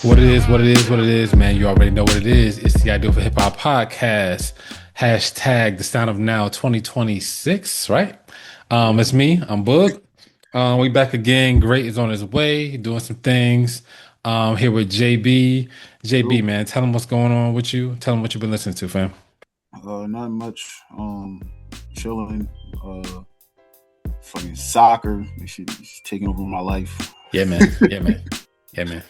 What it is, man. You already know what it is. It's the Ideal for Hip Hop podcast. Hashtag the sound of now 2026, right? It's me. I'm Boog. We back again. Great is on his way, doing some things. Here with JB. JB, man, tell him what's going on with you. Tell him what you've been listening to, fam. Not much. Chilling. Fucking soccer. She's taking over my life. Yeah, man. Yeah, man.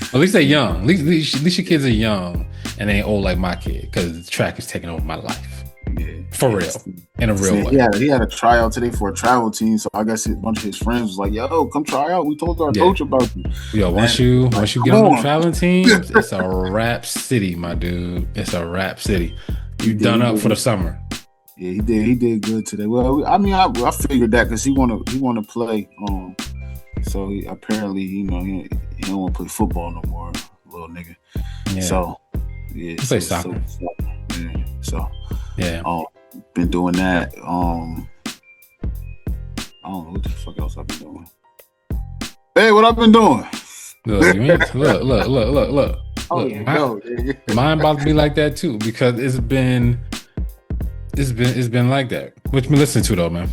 At least they're young. At least your kids are young and they ain't old like my kid, because the track is taking over my life. Yeah, for real, in a real way. Yeah, he had a tryout today for a travel team, so I guess a bunch of his friends was like, "Yo, come try out. We told our coach about you." Yo, once you get on the traveling teams, it's a rap city, my dude. It's a rap city. You done up for the summer. Yeah, he did good today. Well, I mean, I figured that because he want to play. So he apparently, he don't want to play football no more, little nigga. Yeah. So yeah, play soccer. Been doing that. I don't know what the fuck else I've been doing. Hey, what I've been doing? Look. Mine about to be like that too, because it's been like that. What you been listening to though, man?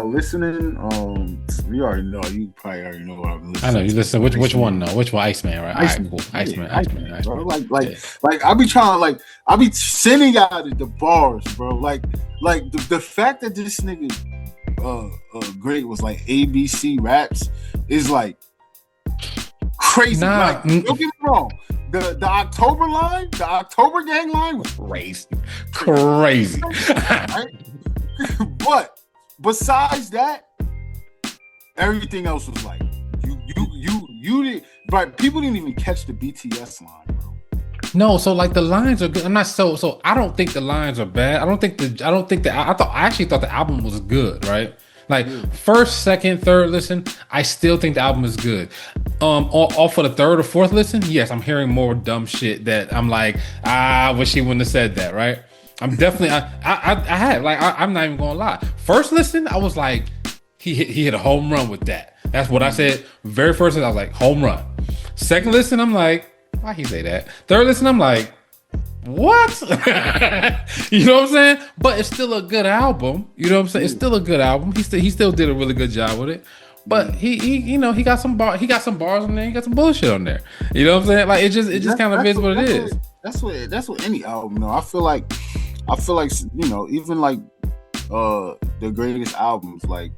Listening. You already know. You probably already know what I'm listening. I know you listen. Which one? No, which one? Iceman, right? Iceman. All right, cool. Iceman. Bro. Like I be trying. I be sending out the bars, bro. Like the fact that this nigga, great was like ABC raps is like crazy. Nah. Like, don't get me wrong. The October line, the October gang line was crazy. Right? But besides that, everything else was like you did, but people didn't even catch the BTS line, bro. No, so like the lines are good. I'm not so I don't think the lines are bad. I actually thought the album was good, right? Like first, second, third listen, I still think the album is good. Off for the third or fourth listen, yes, I'm hearing more dumb shit that I'm like, I wish he wouldn't have said that, right? I'm definitely, I'm not even gonna lie. First listen, I was like, he hit a home run with that. That's what I said. Very first listen, I was like, home run. Second listen, I'm like, why he say that? Third listen, I'm like, what? You know what I'm saying? But it's still a good album. You know what I'm saying? It's still a good album. He still did a really good job with it. But he got some bars on there. He got some bullshit on there. You know what I'm saying? Like it just kind of is what it is. That's what any album. No, I feel like even like the greatest albums like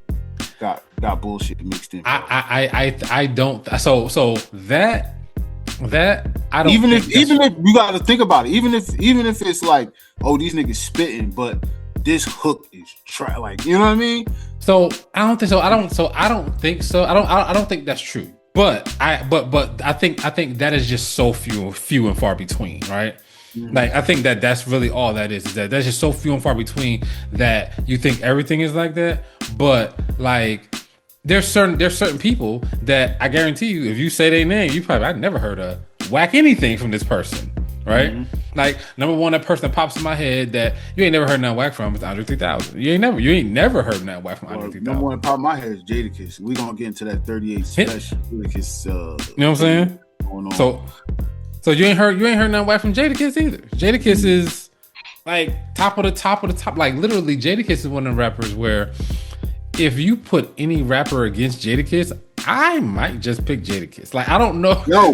got bullshit mixed in. I don't. So that I don't. Even if you got to think about it, even if it's like, oh, these niggas spitting, but this hook is like, you know what I mean? So I don't think so. I don't think so. I don't think that's true. But I think that is just so few and far between, right? Mm-hmm. Like I think that's really all that is that that's just so few and far between that you think everything is like that. But like there's certain people that I guarantee you, if you say their name, I've never heard a whack anything from this person, right? Mm-hmm. Like number one, that person that pops in my head that you ain't never heard nothing whack from is Andre 3000. You ain't never heard nothing whack from Andre 3000. Number one that popped in my head is Jadakiss. We gonna get into that 38 special Jadakiss. You know what I'm saying? So you ain't heard nothing whack from Jadakiss either. Jadakiss is like top of the top. Like literally, Jadakiss is one of the rappers where if you put any rapper against Jadakiss, I might just pick Jadakiss. Like I don't know. No,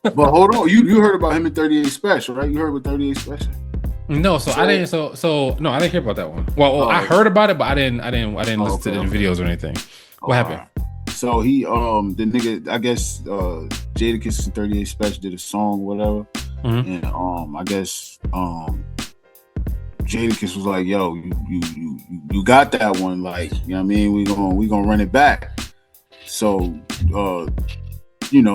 but hold on. You heard about him in 38 Special, right? You heard about 38 Special? No, I didn't. So no, I didn't hear about that one. Well, I heard about it, but I didn't listen to the videos or anything. What happened? So he the nigga, I guess Jadakiss in 38 Special did a song, whatever, and I guess Jadakiss was like, "Yo, you got that one, like, you know what I mean? We gonna run it back." So,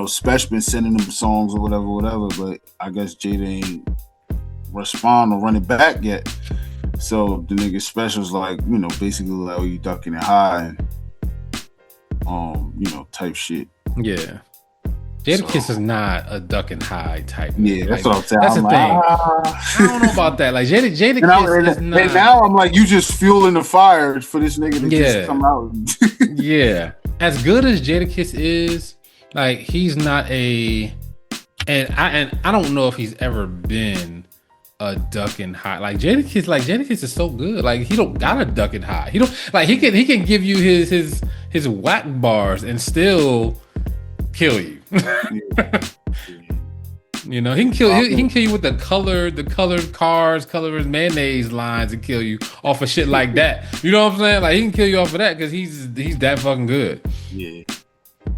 Special been sending them songs or whatever, but I guess Jada ain't respond or run it back yet. So the nigga Special's like, basically like, oh, you ducking it high, type shit. Yeah. Jadakiss is not a duck and hide type. Yeah, that's what I'm saying. That's the thing. I don't know about that. Like Jadakiss is not. And now I'm like, you just fueling the fire for this nigga to just come out. Yeah. As good as Jadakiss is, like he's not a And I don't know if he's ever been a ducking high. Like Jadakiss is so good. Like he don't gotta duck it high. He don't like he can give you his whack bars and still kill you. You know, he can kill you with the colored cars, colored mayonnaise lines and kill you off of shit like that. You know what I'm saying? Like he can kill you off of that because he's that fucking good. Yeah.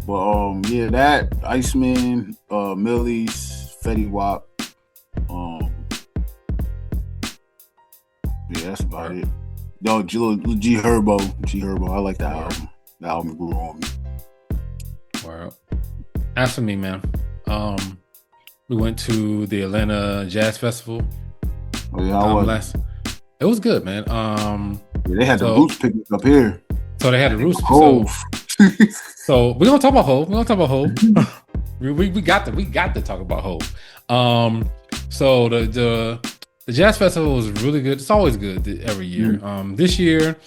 But yeah, that Iceman, Millie's, Fetty Wap, yeah, that's about it. Yo, G Herbo, I like that album. The album grew on me. Well, as for me, man, we went to the Atlanta Jazz Festival. Oh yeah, it was good, man. Yeah, they had the Roots picnic up here. So they had the Roots. So we're gonna talk about Hov. we got to talk about Hov. So the Jazz Festival was really good. It's always good every year. This year,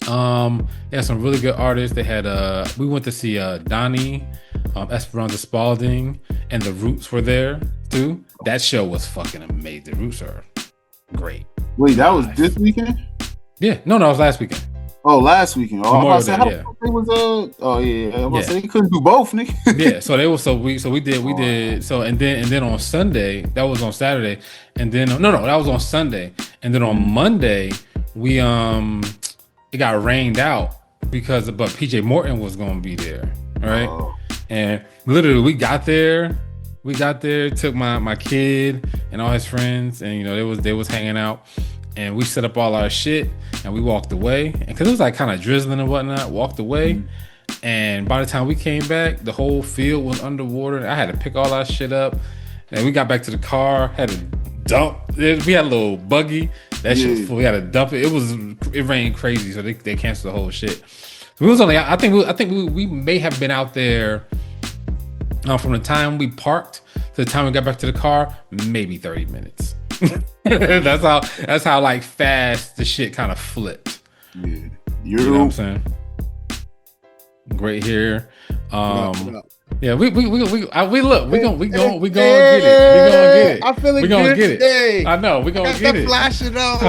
they had some really good artists. They had we went to see Donnie, Esperanza Spalding, and the Roots were there too. That show was fucking amazing. The Roots are great. Wait, that was this weekend? Yeah, no, it was last weekend. Oh, last weekend. Oh, Memorial Day, yeah. Oh yeah. Say they couldn't do both, nigga. Yeah, so we did and then on Sunday, that was on Saturday, and then no, that was on Sunday, and then on Monday we it got rained out but PJ Morton was gonna be there, right? And literally we got there, took my kid and all his friends, and you know they was hanging out. And we set up all our shit and we walked away. And because it was like kind of drizzling and whatnot, walked away. And by the time we came back, the whole field was underwater. I had to pick all our shit up. And we got back to the car, had to dump. We had a little buggy. That shit was full. We had to dump it. It rained crazy, so they canceled the whole shit. So we was only, I think we may have been out there from the time we parked to the time we got back to the car, maybe 30 minutes. that's how like fast the shit kind of flipped. Yeah. You know what I'm saying? Great here. Yeah, we gonna get it. I feel it. We gonna get today. it. I know. We gonna get it. Flash it on.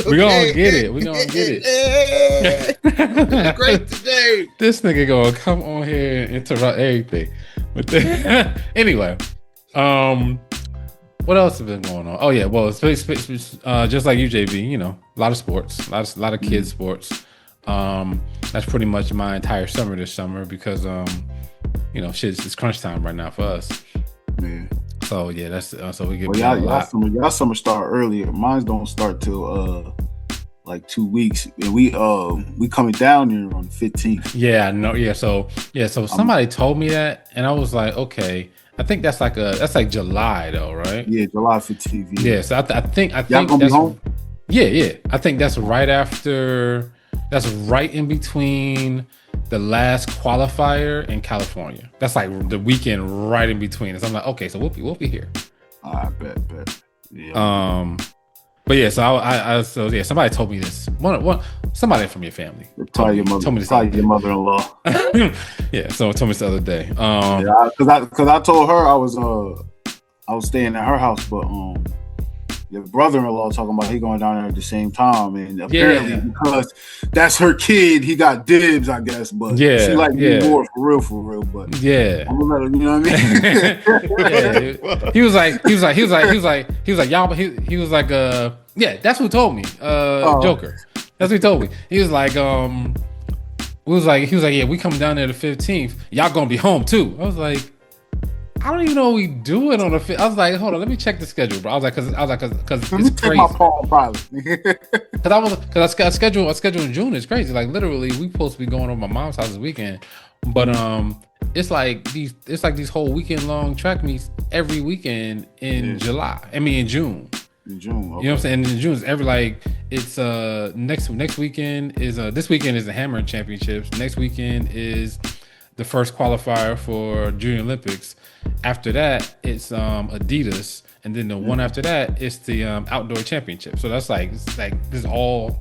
We gonna get it. We gonna get it. Great today. This nigga gonna come on here and interrupt everything. But anyway, what else has been going on? Oh yeah, well, just like you, JB, you know, a lot of sports, a lot of kids sports. That's pretty much my entire summer this summer because you know, it's crunch time right now for us. Yeah. So yeah, that's so we get. Well, y'all summer start earlier. Mine don't start till like 2 weeks, and we coming down here on the 15th. Yeah, I know. Yeah, so somebody told me that, and I was like, okay. I think that's like July though, right? Yeah, July 15th. Yeah, so I think y'all gonna be home? Yeah. I think that's right in between the last qualifier in California. That's like the weekend right in between. So I'm like, okay, so we'll be here. I bet. Yeah. But yeah, so somebody told me this. Somebody from your family. Tell your mother-in-law. Yeah, someone told me this the other day. Because I told her I was staying at her house, but your brother-in-law talking about he going down there at the same time, and apparently because that's her kid, he got dibs, I guess. But she like me more for real. But yeah, I'm gonna let her, you know what I mean? Yeah. He was like y'all. He was like yeah, that's who told me. Joker. That's what he told me. He was like yeah, we come down there the 15th. Y'all gonna be home too. I was like, I don't even know what we doing on the 5th. I was like, hold on, let me check the schedule, bro. I was like, because it's crazy. My Paul pilot. Because our schedule in June is crazy. Like literally, we supposed to be going over my mom's house this weekend, but it's like these whole weekend long track meets every weekend in July. I mean in June. In June, okay. You know what I'm saying? In June, it's next weekend is this weekend is the Hammer Championships. Next weekend is the first qualifier for Junior Olympics. After that, it's Adidas, and then the one after that is the Outdoor Championship. So that's like this is all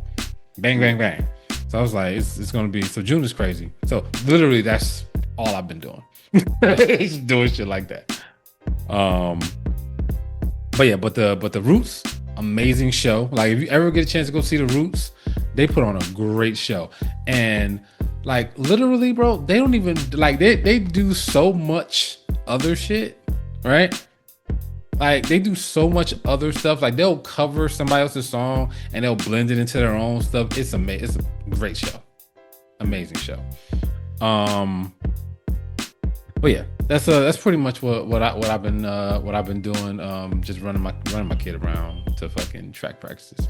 bang bang bang. So I was like, it's gonna be so June is crazy. So literally, that's all I've been doing. He's doing shit like that. But yeah, but the Roots, amazing show. Like, if you ever get a chance to go see the Roots, they put on a great show. And like, literally, bro, they don't even like they do so much other shit, right? Like, they do so much other stuff. Like, they'll cover somebody else's song and they'll blend it into their own stuff. It's amazing. It's a great show. Amazing show. But yeah, that's pretty much what I've been doing. Just running my kid around to fucking track practices.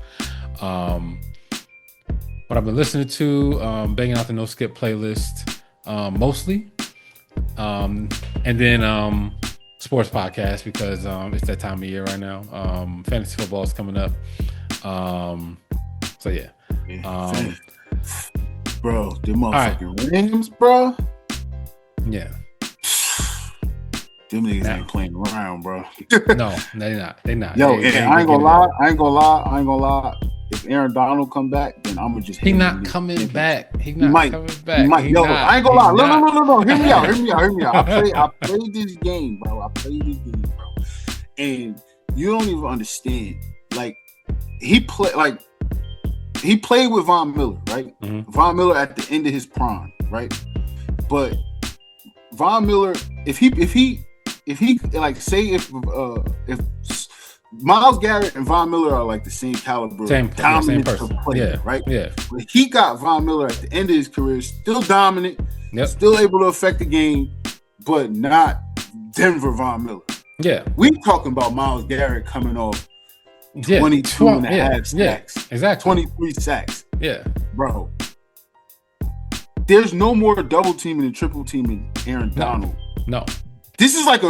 What I've been listening to, banging out the No Skip playlist, mostly, and then sports podcast, because it's that time of year right now. Fantasy football is coming up. So yeah. Bro, the motherfucking Rams, bro. Yeah. Them niggas ain't playing around, bro. No, they're not. They're not. Yo, I ain't gonna lie. If Aaron Donald come back, then I'm gonna just. He not coming back. He not coming back. He might. Yo, I ain't gonna lie. No. Hear me out. I played this game, bro. And you don't even understand. Like, he played with Von Miller, right? Mm-hmm. Von Miller at the end of his prime, right? But Von Miller, if he like, say if Myles Garrett and Von Miller are like the same caliber, same person, player, right? Yeah. But he got Von Miller at the end of his career, still dominant, still able to affect the game, but not Denver Von Miller. Yeah. We talking about Myles Garrett coming off 22 and a half sacks. Yeah, exactly. 23 sacks. Yeah. Bro. There's no more double teaming and triple teaming Aaron Donald. No. This is like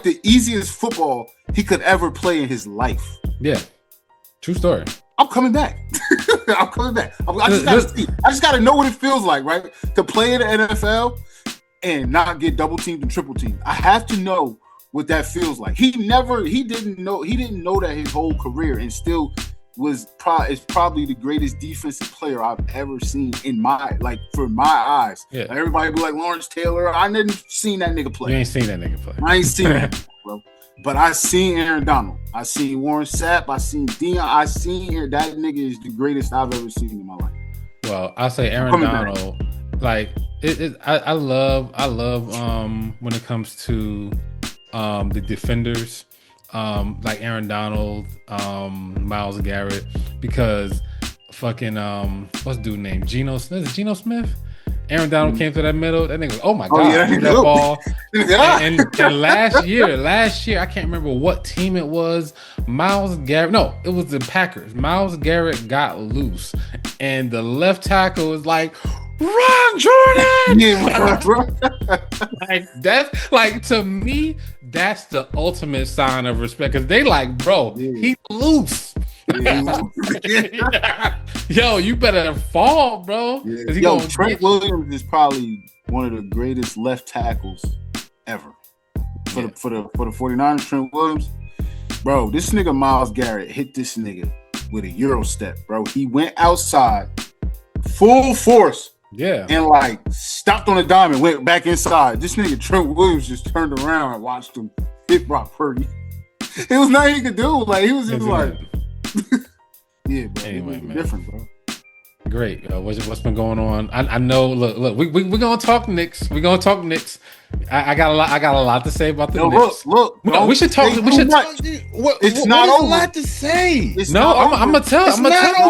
the easiest football he could ever play in his life. Yeah. True story. I'm coming back. I just gotta know what it feels like, right? To play in the NFL and not get double teamed and triple teamed. I have to know what that feels like. He didn't know that his whole career, and still is probably the greatest defensive player I've ever seen for my eyes. Yeah. Like, everybody be like Lawrence Taylor. I didn't seen that nigga play. You ain't seen that nigga play. I ain't seen that, bro. But I seen Aaron Donald. I seen Warren Sapp. I seen Dion. I seen that nigga is the greatest I've ever seen in my life. Well, I'll say Aaron Donald. Back. Like I love when it comes to the defenders. Like Aaron Donald, Myles Garrett, because fucking what's the dude name? Geno Smith? Is it Geno Smith? Aaron Donald came to that middle. That nigga was, oh my god, that ball. and last year, I can't remember what team it was. Myles Garrett, no, it was the Packers. Myles Garrett got loose, and the left tackle was like, "Run, Jordan!" Yeah, like, that's like, to me, that's the ultimate sign of respect, because they like, bro, he loose. Yo, you better fall, bro. Yeah. Yo, Trent Williams is probably one of the greatest left tackles ever. For the 49ers, Trent Williams, bro, this nigga Myles Garrett hit this nigga with a Euro step, bro. He went outside full force. Yeah. And like stopped on a dime and went back inside. This nigga Trent Williams just turned around and watched him hit Brock Purdy. It was nothing he could do. Like, he was just like yeah, bro. Anyway, man. Different, bro. Great. What's been going on? I know. Look. We're gonna talk Knicks. We're gonna talk Knicks. I got a lot to say about the Knicks. Look. We should talk. It's not over. A lot to say. I'm gonna tell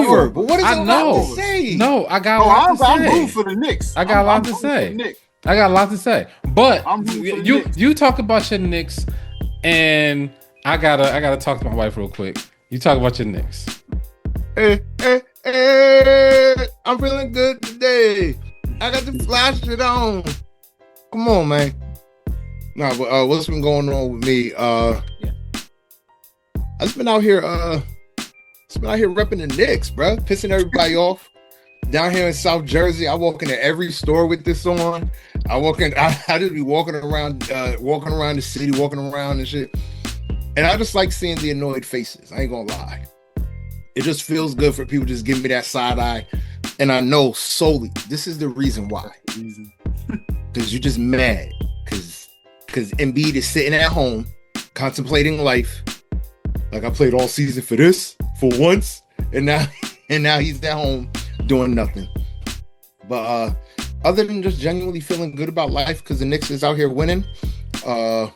you. But what is a lot to say? No, I got a lot to say. I'm rooting for the Knicks. I got a lot to say. But you talk about your Knicks, and I gotta talk to my wife real quick. You talk about your Knicks. Hey, I'm feeling good today. I got the fly shit on. Come on, man. Nah, but what's been going on with me? I've been out here repping the Knicks, bro. Pissing everybody off. Down here in South Jersey, I walk into every store with this on. I just be walking around the city, walking around and shit. And I just like seeing the annoyed faces. I ain't gonna lie. It just feels good for people to just give me that side eye. And I know solely this is the reason why. Because you're just mad. Because because Embiid is sitting at home contemplating life. Like, I played all season for this, for once, and now he's at home doing nothing. But other than just genuinely feeling good about life because the Knicks is out here winning, I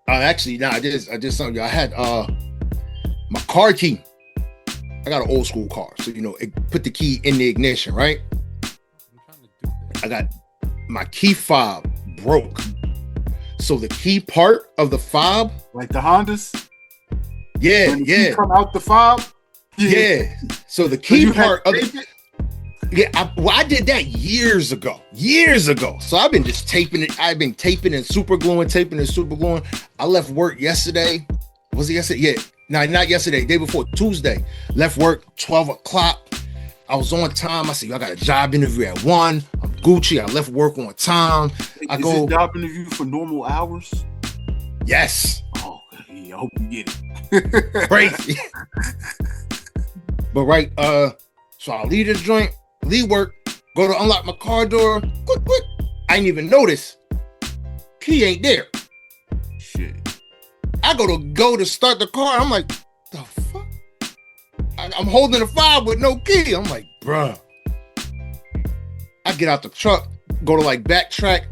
did something. I had my car key. I got an old school car, so it put the key in the ignition, right? I got my key fob broke, so the key part of the fob, like the Hondas, yeah, key come out the fob, yeah. So the key part of it. Yeah, I did that years ago. So I've been just taping it. I've been taping and super gluing. I left work yesterday. Was it yesterday? Yeah. No, not yesterday. Day before, Tuesday. Left work 12 o'clock. I was on time. I said, I got a job interview at 1. I'm Gucci. I left work on time. Is this job interview for normal hours? Yes. Oh, yeah, I hope you get it. Crazy. But right, so I'll leave the joint. Leave work, go to unlock my car door. Quick. I didn't even notice. Key ain't there. Shit. I go to start the car. I'm like, the fuck? I'm holding the fob with no key. I'm like, bruh. I get out the truck, go to like backtrack,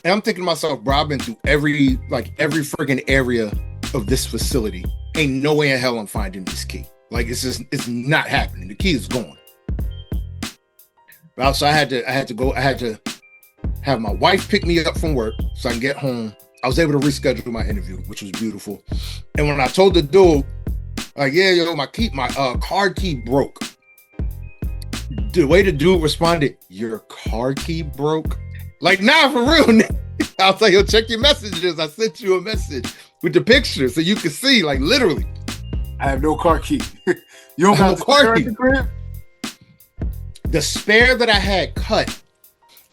and I'm thinking to myself, bro, I've been through every freaking area of this facility. Ain't no way in hell I'm finding this key. Like, it's not happening. The key is gone. So I had to have my wife pick me up from work so I can get home. I was able to reschedule my interview, which was beautiful. And when I told the dude, like, my car key broke. The way the dude responded, your car key broke? Like, nah, for real. I was like, yo, check your messages. I sent you a message with the picture so you can see, like, literally. I have no car key. You don't have no car key. The spare that I had cut,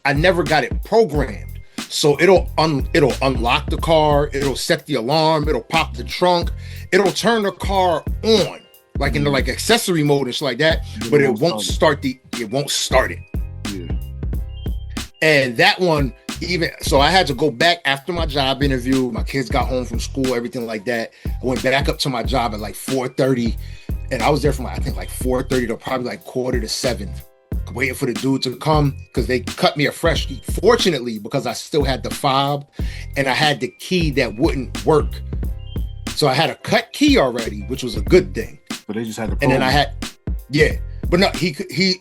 I never got it programmed. So it'll unlock the car, it'll set the alarm, it'll pop the trunk, it'll turn the car on, like into like accessory mode and shit like that, but it won't start it. Yeah. And that one, so I had to go back after my job interview. My kids got home from school, everything like that. I went back up to my job at like 4:30, and I was there from I think like 4:30 to probably like 6:45. Waiting for the dude to come because they cut me a fresh key. Fortunately, because I still had the fob and I had the key that wouldn't work. So I had a cut key already, which was a good thing. But they just had to. And then I had, but no, he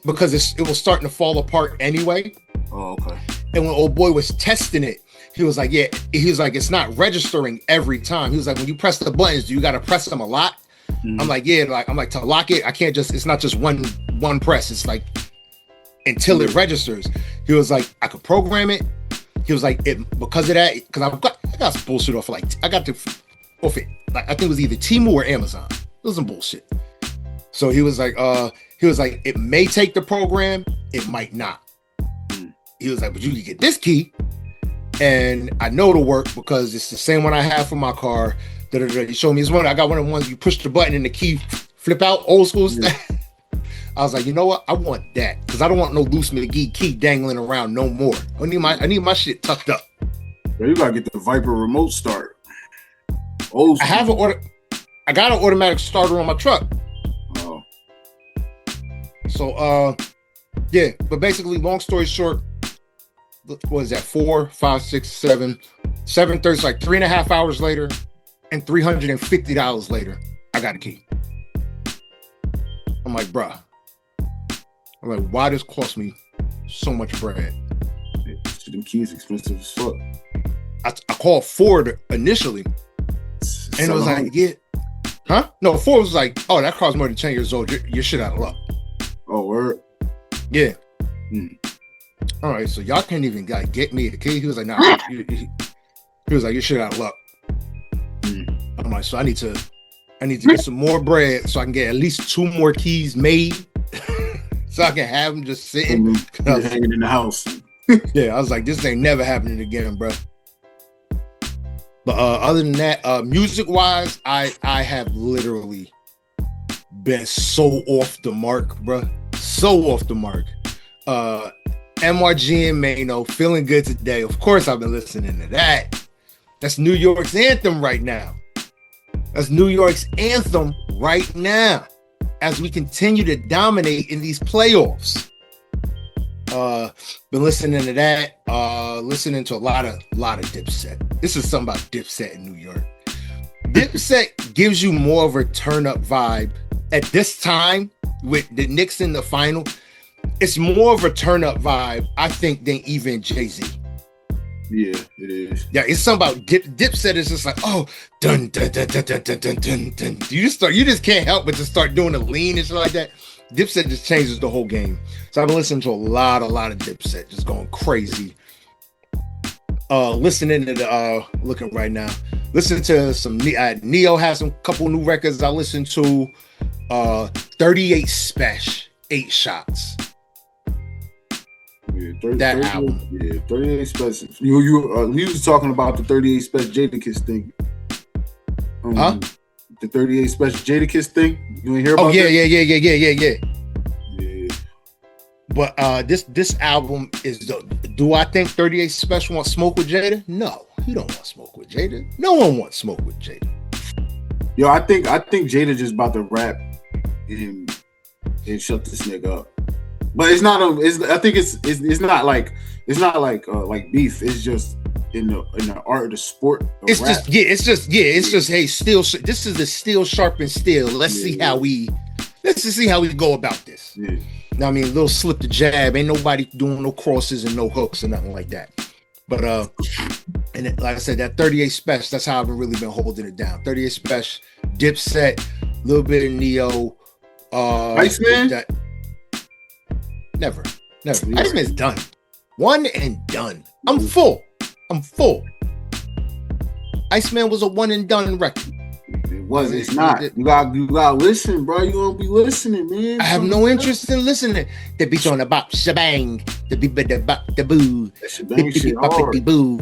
because it was starting to fall apart anyway. Oh, okay. And when old boy was testing it, he was like, it's not registering every time. He was like, when you press the buttons, you got to press them a lot. Mm-hmm. I'm like, to lock it, I can't it's not just one press. It's like, until it registers. He was like, I could program it. He was like, because of that, because I got some bullshit off of I got off it. Like, I think it was either Temu or Amazon. It was some bullshit. So he was like, it may take the program, it might not. He was like, but you can get this key, and I know it'll work because it's the same one I have for my car. He showed me this one. I got one of the ones you push the button and the key flip out, old school stuff. I was like, you know what? I want that because I don't want no loose McGee key dangling around no more. I need my shit tucked up. Bro, you gotta get the Viper remote start. I got an automatic starter on my truck. Oh. So but basically, long story short, what is that? 4, 5, 6, 7, 7:30, like 3.5 hours later, and $350 later, I got a key. I'm like, bruh. I'm like, why this cost me so much bread? Them keys expensive as fuck. I called Ford initially, and it was like, yeah, huh? No, Ford was like, oh, that car's more than 10 years old. Your shit out of luck. Oh, word? Yeah. All right, so y'all can't even get me the key. He was like, nah. He was like, your shit out of luck. I'm like, so I need to get some more bread so I can get at least 2 more keys made. So I can have them just sitting. Hanging in the house. Yeah, I was like, this ain't never happening again, bro. But other than that, music-wise, I have literally been so off the mark, bro. So off the mark. And MRG and Mano, Feeling Good Today. Of course, I've been listening to that. That's New York's anthem right now. That's New York's anthem right now as we continue to dominate in these playoffs. Been listening to that. Listening to a lot of Dipset. This is something about Dipset in New York. Dipset gives you more of a turn up vibe at this time with the Knicks in the final. It's more of a turn up vibe, I think, than even Jayz. Yeah, it is. Yeah, it's something about Dipset is just like, oh, dun dun dun dun dun dun dun dun dun. You just can't help but to start doing the lean and shit like that. Dipset just changes the whole game. So I've been listening to a lot of Dipset, just going crazy. Listening to the looking right now. Listening to some Neo has some couple new records I listened to. 38 Special, 8 Shots. Yeah, that album. Yeah, 38 Special. You was talking about the 38 Special Jadakiss thing. Huh? The 38 Special Jadakiss thing. You ain't hear about that? Yeah. But this album is do I think 38 Special want smoke with Jada? No, he don't want smoke with Jada. No one wants smoke with Jada. Yo, I think Jada just about to rap and shut this nigga up. But it's not I think it's not like beef. It's just in the art of the sport. Of it's rap. just hey, still this is the steel sharpened steel. Let's see how we go about this. Yeah. Now, I mean, a little slip to jab. Ain't nobody doing no crosses and no hooks or nothing like that. But and like I said, that 38 Special, that's how I've really been holding it down. 38 Special, Dipset, a little bit of Neo. Iceman? Never. Iceman's done. One and done. I'm full. Iceman was a one and done record. It wasn't. It's not. You gotta listen, bro. You won't be listening, man. I have no interest in listening. The beat on the bop shebang. The beat the bop the boo. Bippity boppity boo.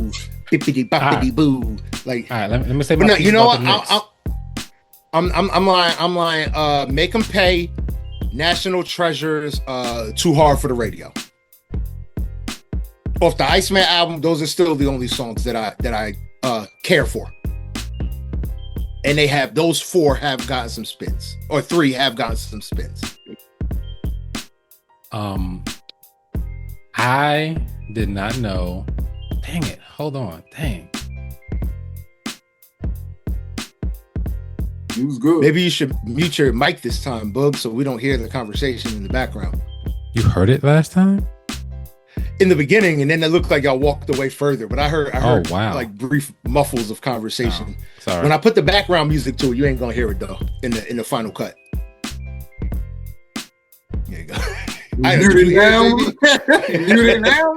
Bippity boppity boo. Like, all right, let me say. But no, you know what? I'm lying. Make them pay. National Treasures. Too Hard for the Radio. Off the Iceman album, those are still the only songs that I care for. And they have those 4 have gotten some spins, or 3 have gotten some spins. I did not know. Dang it! Hold on. Dang. It was good. Maybe you should mute your mic this time, Bug, so we don't hear the conversation in the background. You heard it last time? In the beginning, and then it looked like y'all walked away further. But I heard wow. like brief muffles of conversation. Oh, sorry. When I put the background music to it, you ain't gonna hear it though in the final cut. There you go. You it now?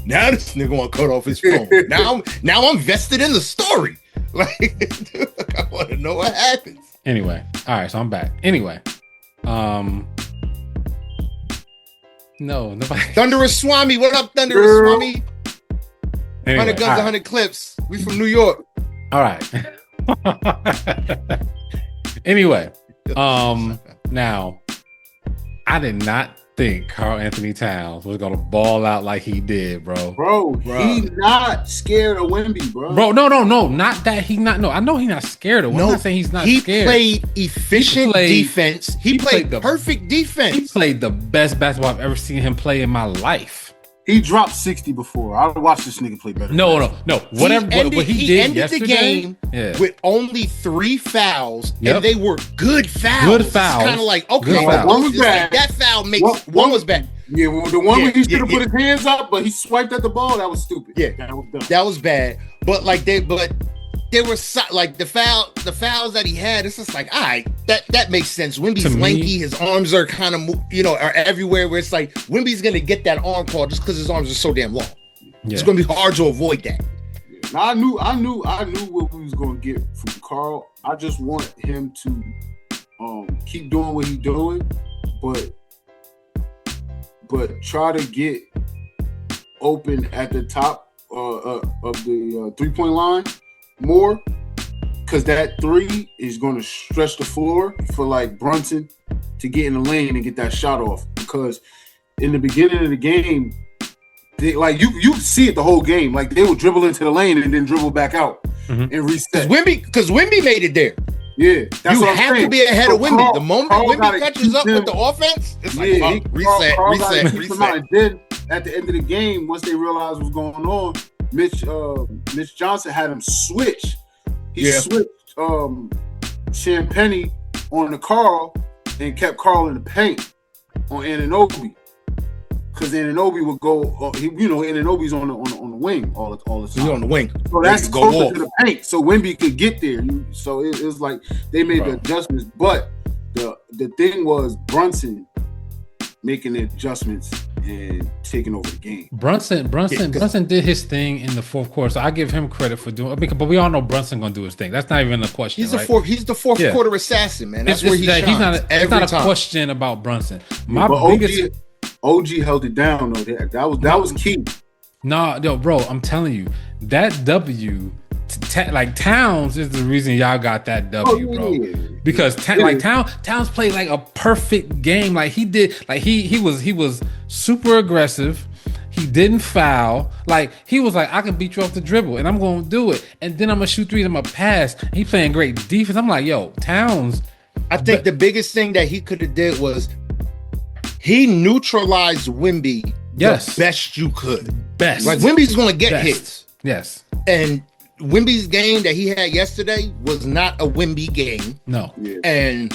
Now this nigga want to cut off his phone. Now I'm vested in the story. Like, I want to know what happens. Anyway, all right, so I'm back. Anyway, no, nobody. Thunderous Swami, what up, Thunderous Swami? Anyway, 100 guns, 100 clips. We from New York. All right. Anyway, now I did not think Karl Anthony Towns was gonna ball out like he did, bro. Bro, he's not scared of Wemby, bro. Bro, no, not that he not. No, I know he's not scared of. No, I'm not saying he's not scared. He played efficient defense. He played the perfect defense. He played the best basketball I've ever seen him play in my life. He dropped 60 before. I watched this nigga play better. No. Whatever. What he did ended yesterday, the game with only 3 fouls, and they were good fouls. Good fouls. Kind of like, okay, one was bad. Like, that foul makes one was bad. Yeah, well, the one where he should have put his hands up, but he swiped at the ball. That was stupid. Yeah, that was bad. But like they were like the fouls that he had. It's just like, all right, that makes sense. Wemby's lanky, his arms are kind of are everywhere. Where it's like Wemby's gonna get that arm call just because his arms are so damn long. Yeah. It's gonna be hard to avoid that. Yeah. Now, I knew what we was gonna get from Karl. I just want him to keep doing what he's doing, but try to get open at the top of the 3-point line more, because that 3 is going to stretch the floor for like Brunson to get in the lane and get that shot off. because in the beginning of the game, they, like you see it the whole game. Like they would dribble into the lane and then dribble back out and reset. Because Wemby made it there. Yeah, that's you what I'm have saying. to be ahead of Wemby. The moment Carl Wemby catches up with the offense, it's like reset. And then at the end of the game, once they realized what was going on, Mitch Johnson had him switch. He switched Champagnie on the Carl and kept Carl in the paint on Anunoby. Because Anunoby would go, Anunoby's on the wing all the time. He's on the wing. So that's closer to the paint. So Wemby could get there. So it was like they made the adjustments. But the thing was Brunson making the adjustments and taking over the game. Brunson did his thing in the fourth quarter. So I give him credit for doing. But we all know Brunson gonna do his thing. That's not even a question. He's the fourth quarter assassin, man. That's where he shines. It's not a question about Brunson. OG held it down though. That was key. No, yo, bro, I'm telling you, that W, like Towns is the reason y'all got that W, bro. Because Towns played like a perfect game. Like he did, like he was super aggressive. He didn't foul. Like he was like, I can beat you off the dribble, and I'm gonna do it. And then I'm gonna shoot threes. I'm gonna pass. He playing great defense. I'm like, yo, Towns. I think the biggest thing that he could have did was he neutralized Wemby the best you could. Best. Like Wemby's gonna get hits. Yes. And Wemby's game that he had yesterday was not a Wemby game. No. Yeah. And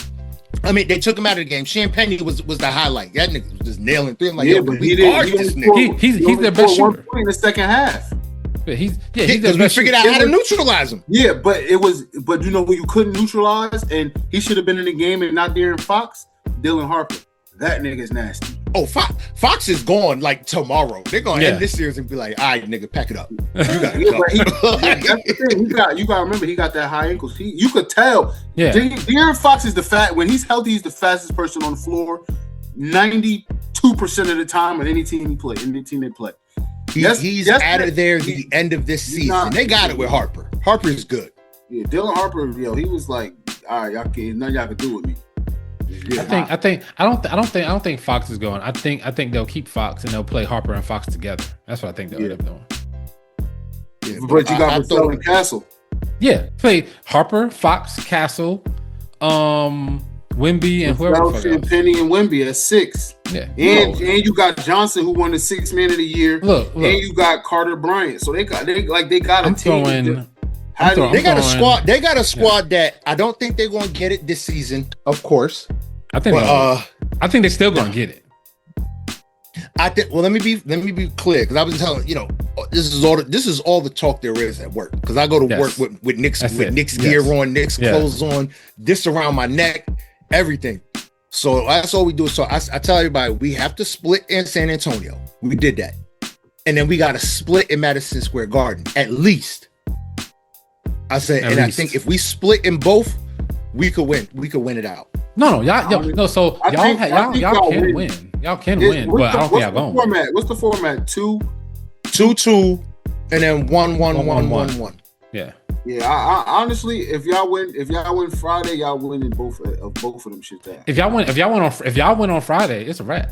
I mean, they took him out of the game. Champagnie was the highlight. That nigga was just nailing through. I'm like, but we guard this nigga. He's their best shooter in the second half. He's because we figured out how to neutralize him. Yeah, but you know what you couldn't neutralize, and he should have been in the game and not De'Aaron Fox, Dylan Harper. That nigga's nasty. Oh, Fox is gone like tomorrow. They're gonna end this series and be like, all right, nigga, pack it up. You gotta go. That's the thing. You gotta remember he got that high ankles. You could tell. Yeah. De'Aaron Fox is when he's healthy, he's the fastest person on the floor 92% of the time on any team they play. He's out of there the end of this season. They got it with Harper. Harper is good. Yeah, Dylan Harper, he was like, all right, none of y'all can do with me. Yeah. I don't think Fox is going. I think they'll keep Fox and they'll play Harper and Fox together. That's what I think they'll end up doing. Yeah, but you got Vassell and Castle. Yeah, play Harper, Fox, Castle, Wemby, and whoever. Penny and Wemby at 6. Yeah, and you got Johnson who won the 6th man of the year. Look. And you got Carter Bryant. So they got a team. They got a squad that I don't think they're going to get it this season. Of course, I think they're still going to get it. I think. Well, let me be clear because I was telling this is all the talk there is at work because I go to work with Knicks gear on, Knicks clothes on, this around my neck, everything. So that's all we do. So I tell everybody we have to split in San Antonio. We did that, and then we got to split in Madison Square Garden at least. I said, I think if we split in both, we could win. We could win it out. No, y'all. So y'all can win. Y'all can win, but I don't think y'all going. What's the format? 2-2, and then 1-1-1-1-1. Yeah. Yeah. I honestly, if y'all win Friday, y'all win in both of them shit. There. If y'all win on Friday, it's a wrap.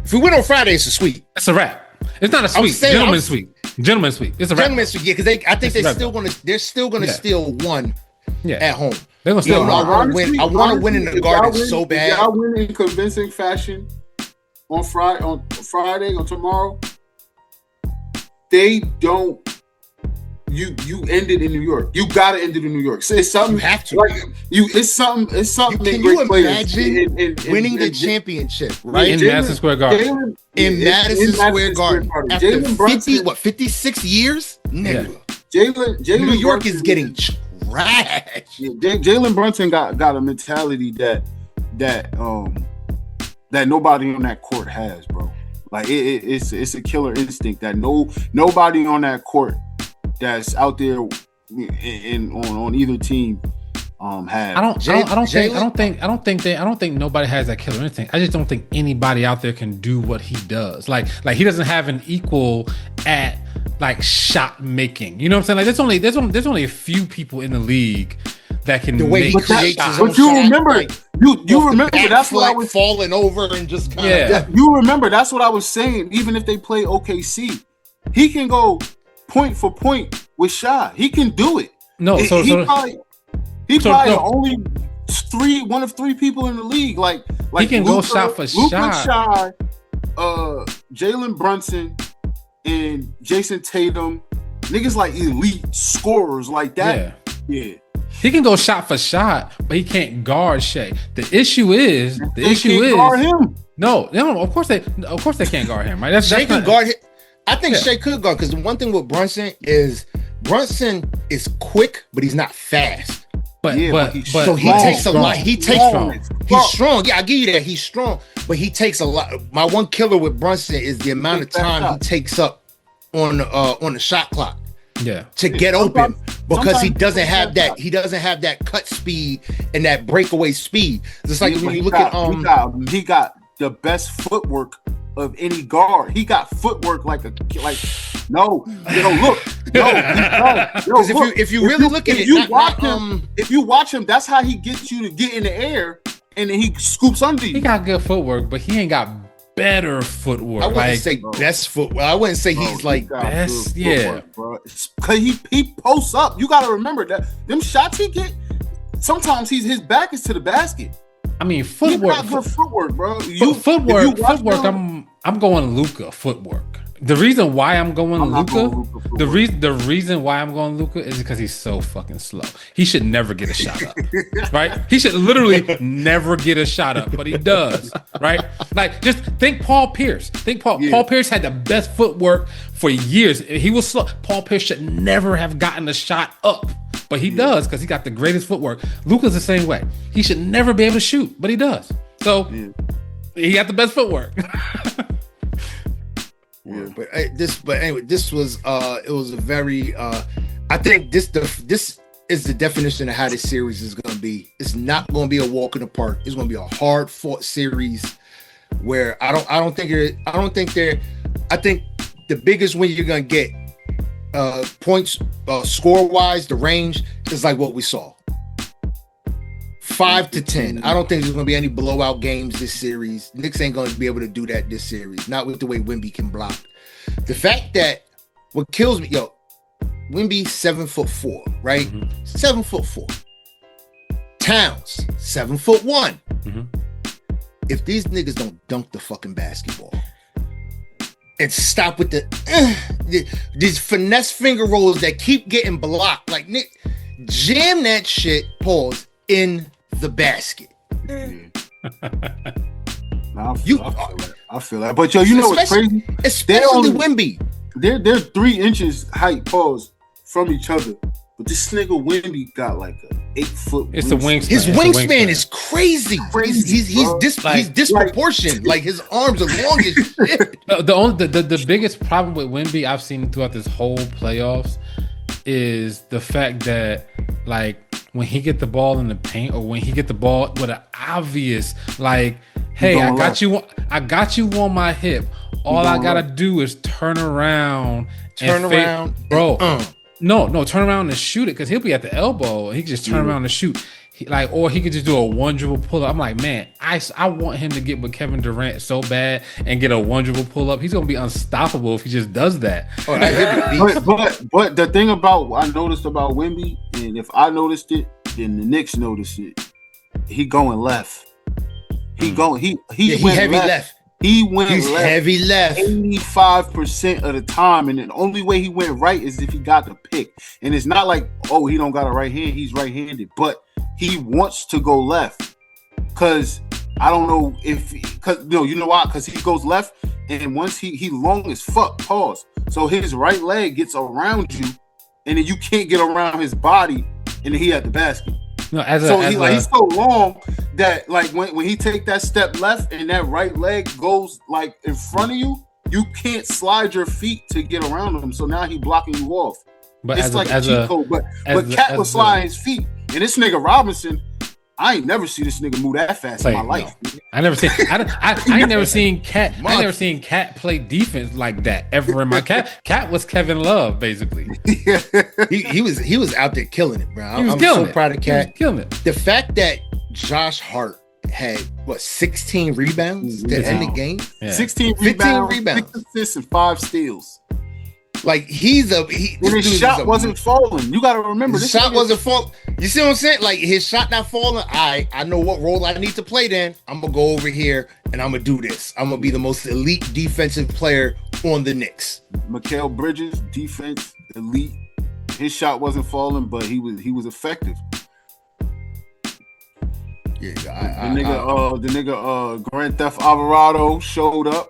If we win on Friday, it's a sweep. It's a wrap. It's not a sweep. Gentleman's sweep. Gentleman's sweep. It's a wrap. Gentleman's sweep. Yeah, because I think they're still gonna steal one at home. They're gonna steal one. I want to win in the Garden so bad. If y'all win in convincing fashion on Friday or tomorrow, they don't. You end it in New York. You gotta end it in New York. So it's something you have to. Like it's something. Can you imagine winning the championship right in Madison Square Garden? In Madison Square Garden after 56 years? Nigga. Jalen New York Brunson is getting trash. Yeah, Jalen Brunson got a mentality that nobody on that court has, bro. Like it's a killer instinct that nobody on that court that's out there on either team has. I don't think nobody has that killer instinct. I just don't think anybody out there can do what he does. Like he doesn't have an equal at like shot making. You know what I'm saying? Like there's only a few people in the league that can the way make he creates shots. But you remember, You remember that's what I was falling over and just kind of. You remember that's what I was saying. Even if they play OKC, he can go point for point with Shy. He can do it. No, he probably the only one of three people in the league. Like he can go shot for Shy, Jalen Brunson, and Jason Tatum. Niggas like elite scorers like that. Yeah. He can go shot for shot, but he can't guard Shea. The issue is guard him. No, of course they can't guard him, right? Shea can guard him. I think Shea could guard, because the one thing with Brunson is quick, but he's not fast. But he takes a lot. He's strong. Yeah, I give you that. He's strong, but he takes a lot. My one killer with Brunson is the amount of time he takes up on the shot clock. Yeah. To get open, because he doesn't have that cut speed and that breakaway speed. Just like when you look at he got the best footwork of any guard. He got footwork like because if you really look at it, if you watch him, that's how he gets you to get in the air, and then he scoops under you. He got good footwork, but he ain't got better footwork. I wouldn't say best footwork. I wouldn't say he's like best. Bro. Cause he posts up. You got to remember that them shots he get. Sometimes his back is to the basket. I mean, footwork. He got good footwork, bro. Footwork. I'm going Luka footwork. The reason why I'm going Luka, the reason why I'm going Luka is because he's so fucking slow. He should never get a shot up, right? He should literally never get a shot up, but he does, right? Like, just think Paul Pierce. Paul Pierce had the best footwork for years. He was slow. Paul Pierce should never have gotten a shot up, but he does because he got the greatest footwork. Luka's the same way. He should never be able to shoot, but he does. So he got the best footwork. Yeah, but anyway, this was it was a very I think this is the definition of how this series is going to be. It's not going to be a walk in the park. It's going to be a hard fought series where I think the biggest win you're going to get points score wise, the range is like what we saw. 5 to 10. I don't think there's going to be any blowout games this series. Knicks ain't going to be able to do that this series. Not with the way Wemby can block. The fact that what kills me, Wemby 7'4", right? 7'4". Towns 7'1". If these niggas don't dunk the fucking basketball and stop with these finesse finger rolls that keep getting blocked, like Nick, jam that shit. Pause in the basket. I feel that. But you know what's crazy? Especially Wemby. They're 3 inches height pause from each other. But this nigga Wemby got like a 8-foot. It's the wingspan. His wingspan is crazy. He's disproportionate. Like his arms are long as shit. The biggest problem with Wemby I've seen throughout this whole playoffs is the fact that, like, when he get the ball in the paint, or when he get the ball with an obvious, like, hey, I got you on my hip. All I gotta do is turn around, bro. No, turn around and shoot it, because he'll be at the elbow and he can just turn around and shoot. Or he could just do a one dribble pull up. I'm like, man, I want him to get with Kevin Durant so bad and get a one dribble pull up. He's gonna be unstoppable if he just does that. But the thing I noticed about Wemby, and if I noticed it, then the Knicks noticed it. He going left. He went heavy left. He's heavy left 85% of the time, and the only way he went right is if he got the pick. And it's not like, oh, he don't got a right hand, he's right-handed, but he wants to go left. Cause I don't know you know why? Cause he goes left, and once he long as fuck, pause. So his right leg gets around you, and then you can't get around his body, and then he at the basket. No, he's so long that, like, when he take that step left and that right leg goes like in front of you, you can't slide your feet to get around him. So now he blocking you off. But it's like a cheat code. But Cat was sliding his feet, and this nigga Robinson, I ain't never seen this nigga move that fast in my life. No. I ain't never seen Cat. I never seen Cat play defense like that ever in my Cat was Kevin Love, basically. he was out there killing it, bro. I'm so proud of Cat. Killing it. The fact that Josh Hart had what 16 rebounds to end the game. Yeah. 16 rebounds, 6 assists, and 5 steals. Like and his shot wasn't falling. You got to remember, his shot wasn't falling. You see what I'm saying? Like his shot not falling. I know what role I need to play. Then I'm gonna go over here and I'm gonna do this. I'm gonna be the most elite defensive player on the Knicks. Mikal Bridges, defense elite. His shot wasn't falling, but he was effective. Yeah, the nigga Grand Theft Alvarado showed up.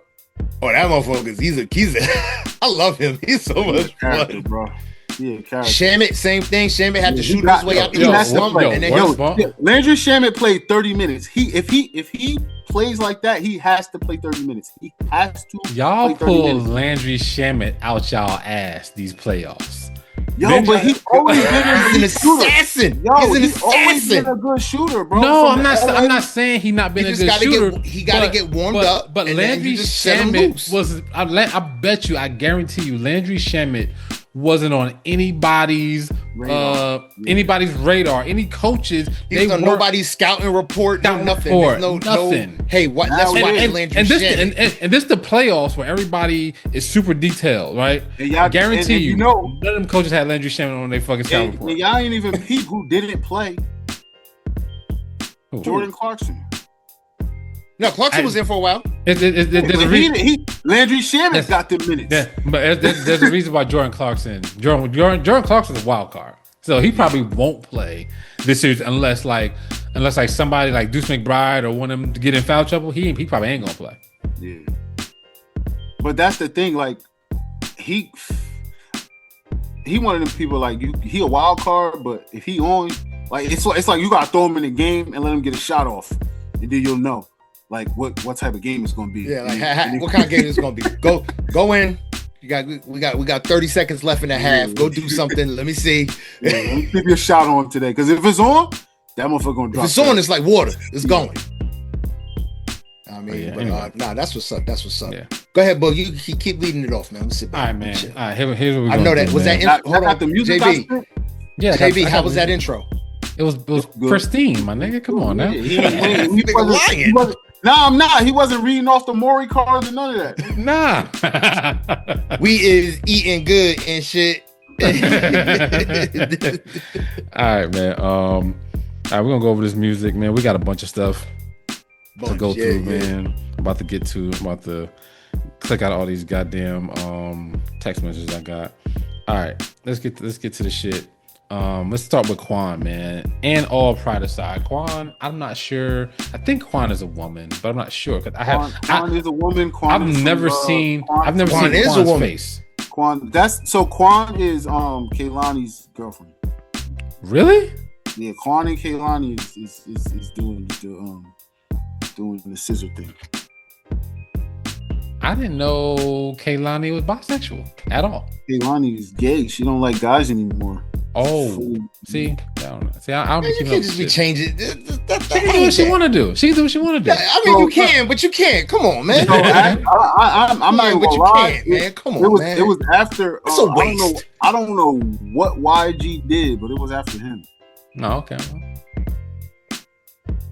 Oh, that motherfucker, he's a I love him. He's so much fun, bro. Yeah, character. Shamit, same thing. Shamit had to shoot his way out the Landry Shamit played 30 minutes. If he plays like that, he has to play 30 minutes. He has to. Y'all pull Landry Shamit out y'all ass these playoffs. But he always been an assassin. He's always been a good shooter, bro. No, I'm not saying he not been a good shooter. He got to get warmed up. But Landry Shamit was. I bet you. I guarantee you, Landry Shamit wasn't on anybody's radar. Any coaches. They were nobody's scouting report. Nothing. Nothing. Hey, what? That's why Landry Shamit. And this the playoffs where everybody is super detailed, right? I guarantee you, none of them coaches had Landry Shamit on their fucking scouting report. And y'all ain't even peep who didn't play. Jordan Clarkson. No, Clarkson was in for a while. There's a reason. Landry Shamit got the minutes. Yeah, but there's a reason why Jordan Clarkson is a wild card. So he probably won't play this series unless somebody like Deuce McBride or one of them to get in foul trouble. He probably ain't gonna play. Yeah. But that's the thing. Like he one of them people like you. He a wild card, but if he on, like it's like you gotta throw him in the game and let him get a shot off, and then you'll know. Like what type of game it's gonna be? Yeah, like what kind of game it's gonna be? Go in. We got 30 seconds left in the half. Go do something. Let me see. Let me keep your shot on today, because if it's on, that motherfucker gonna drop. If it's on, it's like water. It's going. I mean, that's what's up. That's what's up. Yeah. Go ahead, Bug. You keep leading it off, man. Let's sit back. All right, man. All right, here's what we. I know that. Was that hold on, the music? JB. Yeah, JB. How was that intro? It was pristine, my nigga. Come on now. He lying. Nah, I'm not. He wasn't reading off the Maury cards and none of that. Nah. We is eating good and shit. All right, man. All right, we're gonna go over this music, man. We got a bunch of stuff to go through, man. I'm about to get to. I'm about to click out all these goddamn text messages I got. All right, let's get to the shit. Let's start with Quan, man. And all pride aside, Quan, I'm not sure. I think Quan is a woman, but I'm not sure because Quan is a woman. I've never seen Quan's face. Quan is Kehlani's girlfriend. Really? Yeah, Quan and Kehlani is doing the scissor thing. I didn't know Kehlani was bisexual at all. Kehlani is gay. She don't like guys anymore. Oh, see, I don't know. See, I don't you can't just be changing. She can do what she want to do. She can do what she want to do. I mean, you can, but you can't. Come on, man. I'm not even gonna lie, man. Come on, man. It was after. It's a waste. I don't know what YG did, but it was after him. No, okay.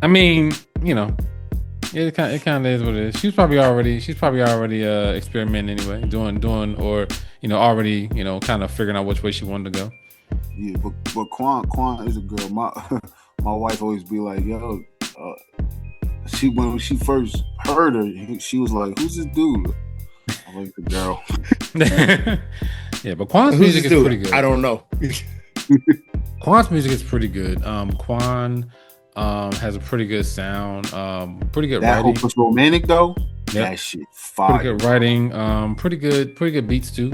I mean, it kind of is what it is. She's probably already experimenting anyway, doing or already kind of figuring out which way she wanted to go. Yeah, but Quan is a girl. My wife always be like, yo, when she first heard her, she was like, who's this dude? I'm like, the girl. Yeah, but Quan's music is pretty good. I don't know. Quan's music is pretty good. Quan has a pretty good sound. Pretty good that writing. That was romantic though. Yep. That shit fire. Pretty good writing. Pretty good beats too.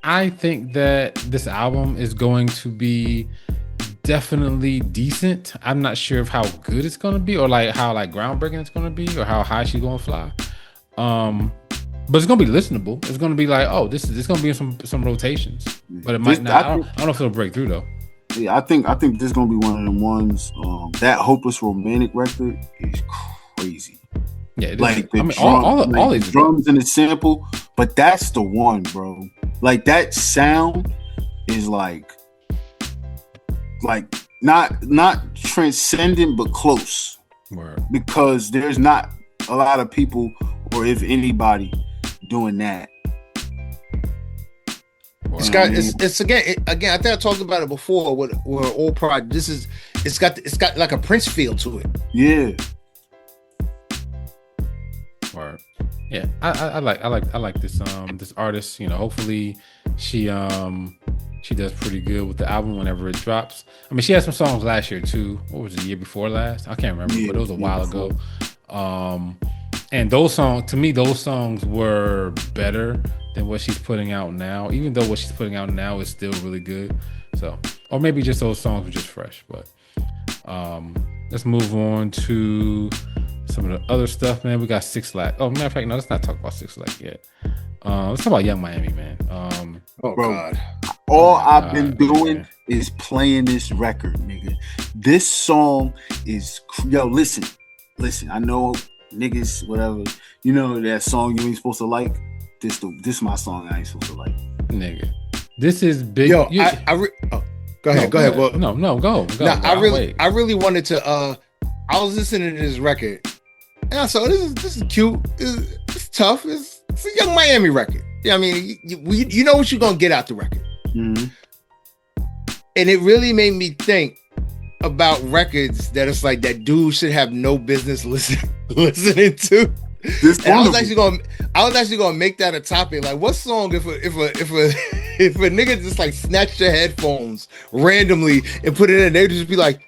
I think that this album is going to be definitely decent. I'm not sure of how good it's going to be, or like how groundbreaking it's going to be, or how high she's going to fly. But it's going to be listenable. It's going to be like, oh, this going to be in some rotations, but it might not. I don't know if it'll break through though. Yeah, I think this is going to be one of them ones. That Hopeless Romantic record is crazy. Yeah, like all these drums and the sample, but that's the one, bro. Like that sound is like not transcendent, but close. Word. Because there's not a lot of people, or if anybody, doing that. It's got it's again. I think I talked about it before with Old Pride. It's got like a Prince feel to it. Yeah. Word. Yeah, I like this this artist. You know, hopefully she does pretty good with the album whenever it drops. I mean, she had some songs last year too. What was it, the year before last? I can't remember, but it was a while ago. And those songs were better than what she's putting out now. Even though what she's putting out now is still really good. So, or maybe just those songs were just fresh. But let's move on to some of the other stuff, man. We got 6 Lack. Oh, matter of fact, no, let's not talk about 6 Lack yet. Let's talk about Young Miami, man. Oh, bro. God. All I've been doing is playing this record, nigga. This song is, yo, listen. I know niggas, whatever. You know that song you ain't supposed to like? This my song I ain't supposed to like. Nigga. This is big. Yo, go ahead. Well, no, go. Nah, I really wanted to, I was listening to this record. And I saw this is cute. It's tough. It's a Young Miami record. Yeah, I mean, you know what you're gonna get out the record. Mm-hmm. And it really made me think about records that it's like that dude should have no business listening to. I was actually gonna make that a topic. Like, what song if a nigga just like snatched your headphones randomly and put it in, they'd just be like,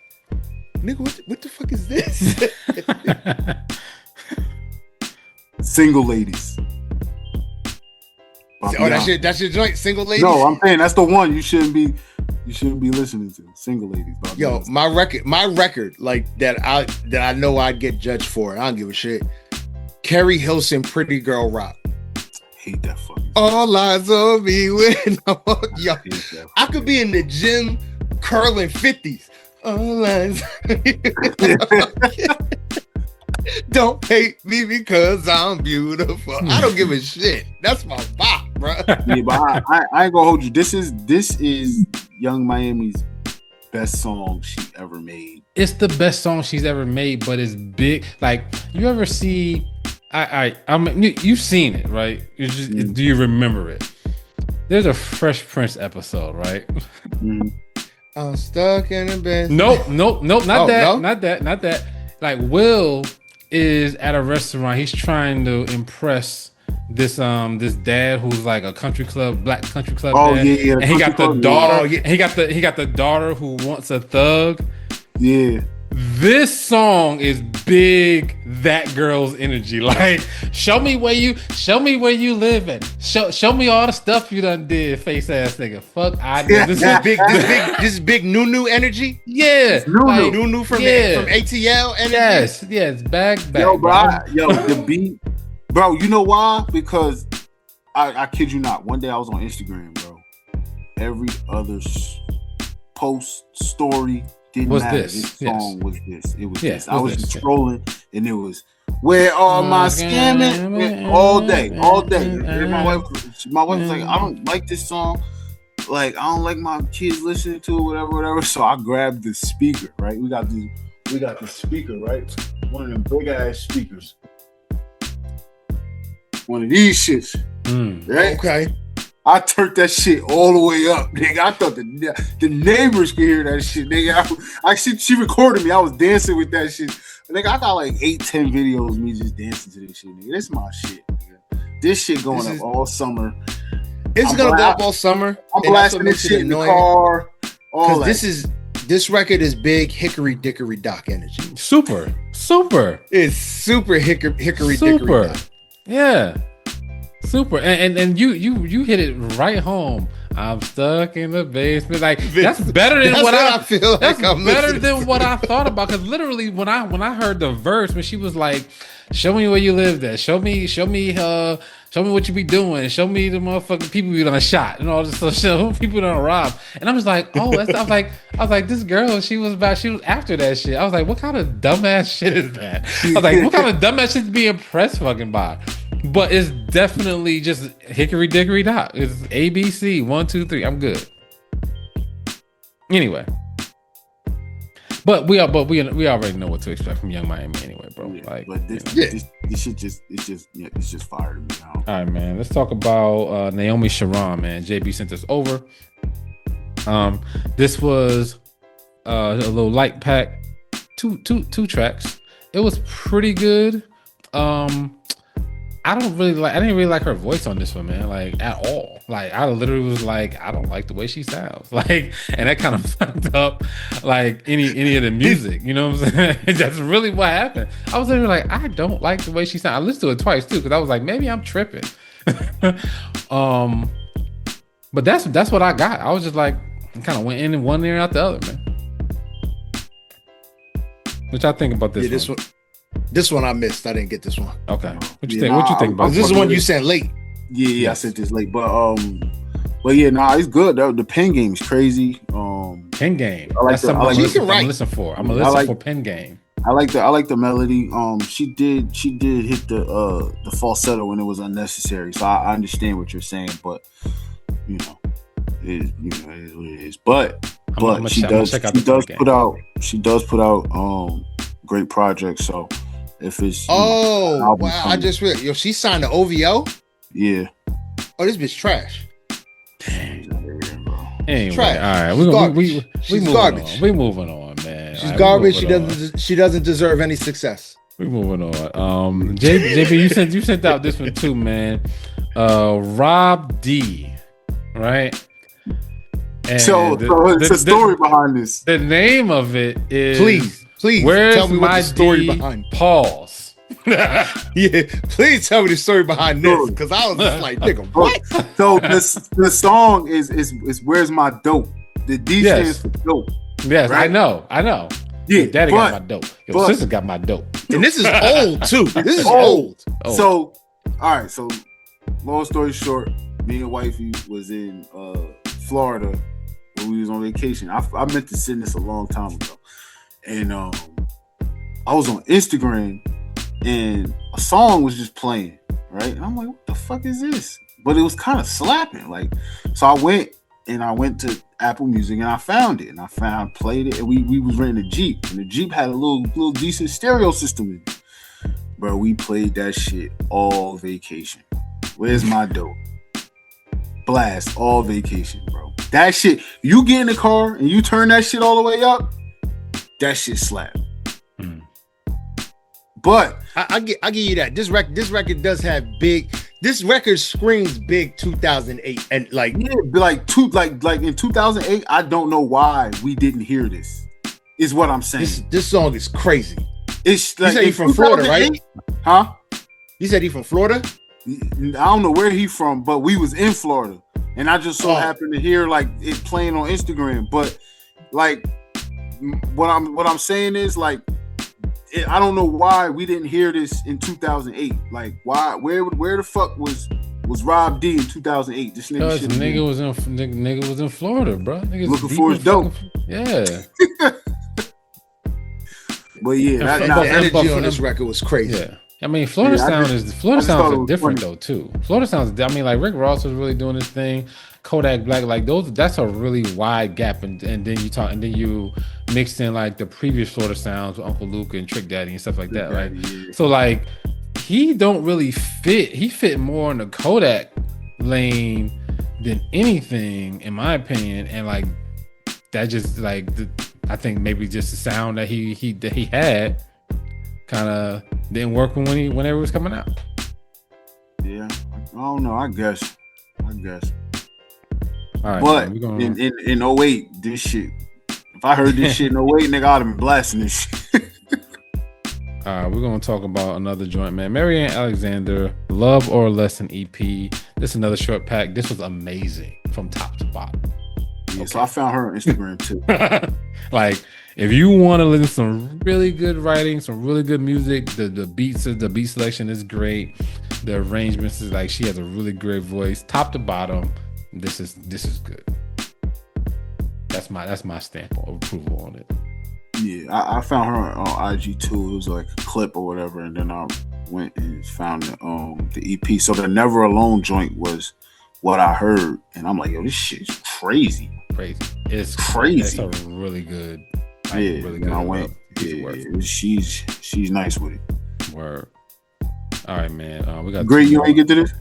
nigga, what the fuck is this? Single Ladies. Oh, that's your joint, Single Ladies? No, I'm saying that's the one you shouldn't be listening to. Single Ladies. Yo, my record, like that I know I'd get judged for. I don't give a shit. Carrie Hilson, Pretty Girl Rock. Hate that fucking song. All eyes on me when yo, I could be in the gym curling 50s. All eyes. Don't hate me because I'm beautiful. I don't give a shit. That's my bop, bro. Yeah, but I ain't gonna hold you. This is Young Miami's best song she ever made. It's the best song she's ever made, but it's big. Like, you ever see? I mean, you've seen it, right? Do you remember it? There's a Fresh Prince episode, right? Mm. I'm stuck in a bed. Nope, not that. Like, Will is at a restaurant. He's trying to impress this dad who's like a black country club dad. Yeah. And he got the daughter. Yeah. He got the daughter who wants a thug. Yeah. This song is big that girl's energy. Like, show me where you live at. Show me all the stuff you done did, face ass nigga. Fuck, I know. This is big Nunu energy. Yeah, Nunu from ATL energy. Yes, back. Yo, bro, the beat, bro. You know why? Because I kid you not. One day I was on Instagram, bro. Every other post story. Didn't matter. This song was this. It was this. I was just trolling, and it was where are my scamming all day. And my wife was like, I don't like this song. Like, I don't like my kids listening to it, whatever. So I grabbed the speaker. Right, we got the speaker, right? One of them big ass speakers. One of these shits. Right? Okay. I turned that shit all the way up, nigga. I thought the neighbors could hear that shit, nigga. She recorded me. I was dancing with that shit. Nigga, I got like 8-10 videos of me just dancing to this shit, nigga. This is my shit, nigga. This shit going up all summer. It's gonna go up all summer. I'm blasting this shit in the car. All that. This record is big Hickory Dickory Dock energy. Super. It's super Hickory Dickory Dock. Yeah. Super, and you hit it right home. I'm stuck in the basement. Like, that's better than what I feel. That's like better than what I thought about. Because literally, when I heard the verse, when she was like, "Show me where you lived at. Show me what you be doing. Show me the motherfucking people you done shot and all this stuff. Show people done robbed." And I was like, "Oh, I was like, this girl. She was after that shit." I was like, "What kind of dumbass shit is that?" I was like, "What kind of dumbass shit to be impressed fucking by?" But it's definitely just Hickory Dickory Dock. It's ABC 1, 2, 3. I'm good. Anyway, But we already know what to expect from Young Miami anyway, bro. Yeah, like, but this shit it's just fire to me now. All right, man. Let's talk about Naomi Sharon, man. JB sent this over. This was a little light pack, two tracks. It was pretty good. I didn't really like her voice on this one, man, like at all. Like I literally was like, I don't like the way she sounds. Like, and that kind of fucked up like any of the music, you know what I'm saying? That's really what happened. I was literally like, I don't like the way she sounds. I listened to it twice too, because I was like, maybe I'm tripping. But that's what I got. I was just like, kind of went in one ear out the other, man. What y'all think about this one? This one I missed. I didn't get this one. Okay. What you think? What you think about this? This is one you sent late. Yeah, yes. I sent this late, but yeah, nah, it's good. The pen game is crazy. Pen game. I like I'm gonna listen for. I'm gonna listen for pen game. I like the melody. She did hit the falsetto when it was unnecessary. So I understand what you're saying, but it is what it is. But she does put out great projects. So if it's wow, I just realized, yo, she signed to OVO. Yeah. Oh, this bitch trash. Anyway, trash. All right, we garbage. We moving on, man. She's garbage. She doesn't deserve any success. We moving on. JP, you sent out this one too, man. Rob D, right? And so it's a story behind this. The name of it is Please Where's tell me my what the story D behind. Pause. Yeah, please tell me the story behind this, because I was just like, nigga, what? So the song is Where's My Dope? The D stands for dope. Yes, right? I know. Yeah, Daddy got my dope. Your sister got my dope. And this is old too. This is old. So, all right. So, long story short, me and wifey was in Florida when we was on vacation. I meant to send this a long time ago, and I was on Instagram, and a song was just playing, right? And I'm like, what the fuck is this? But it was kind of slapping, like. So I went to Apple Music and I found it, and I played it, and we was renting a Jeep, and the Jeep had a little decent stereo system in it. Bro, we played that shit all vacation. Where's my dope? Blast all vacation, bro. That shit, you get in the car and you turn that shit all the way up, that shit slap. But I give you that. This record does have big. This record screams big 2008, and like in 2008. I don't know why we didn't hear this. Is what I'm saying. This song is crazy. It's like, you said he's from Florida, right? Huh? You said he's from Florida? I don't know where he from, but we was in Florida, and I just so happened to hear like it playing on Instagram. But like, what I'm saying is like, I don't know why we didn't hear this in 2008. Like, why? Where the fuck was Rob D in 2008? This nigga was in Florida, bro. Niggas looking for his dope. Yeah. But yeah, the energy on this record was crazy. Yeah. I mean, Florida sounds are different though too. Florida sounds. I mean, like Rick Ross was really doing his thing. Kodak Black, like those. That's a really wide gap, and then you mixed in like the previous Florida sounds with Uncle Luke and Trick Daddy and stuff like that, right? Yeah. So like, he don't really fit. He fit more in the Kodak lane than anything, in my opinion, and like that just like I think maybe just the sound that he had kind of didn't work whenever it was coming out. Yeah, I don't know. I guess. All right, but man, in 08, this shit. If I heard this shit in 08, nigga, I'd have been blasting this shit. All right, we're gonna talk about another joint, man. Marianne Alexander, Love or Lesson EP. This is another short pack. This was amazing from top to bottom. Yeah, okay. So I found her on Instagram too. Like, if you want to listen to some really good writing, some really good music, the beat selection is great. The arrangements is like, she has a really great voice, top to bottom. This is good. That's my stamp of approval on it. Yeah, I found her on IG too. It was like a clip or whatever, and then I went and found the EP. So the Never Alone joint was what I heard, and I'm like, yo, this shit's crazy. It's crazy. It's a really good Like, really good. I went. She's nice with it. Word. All right, man. We got Great. You ain't get to this.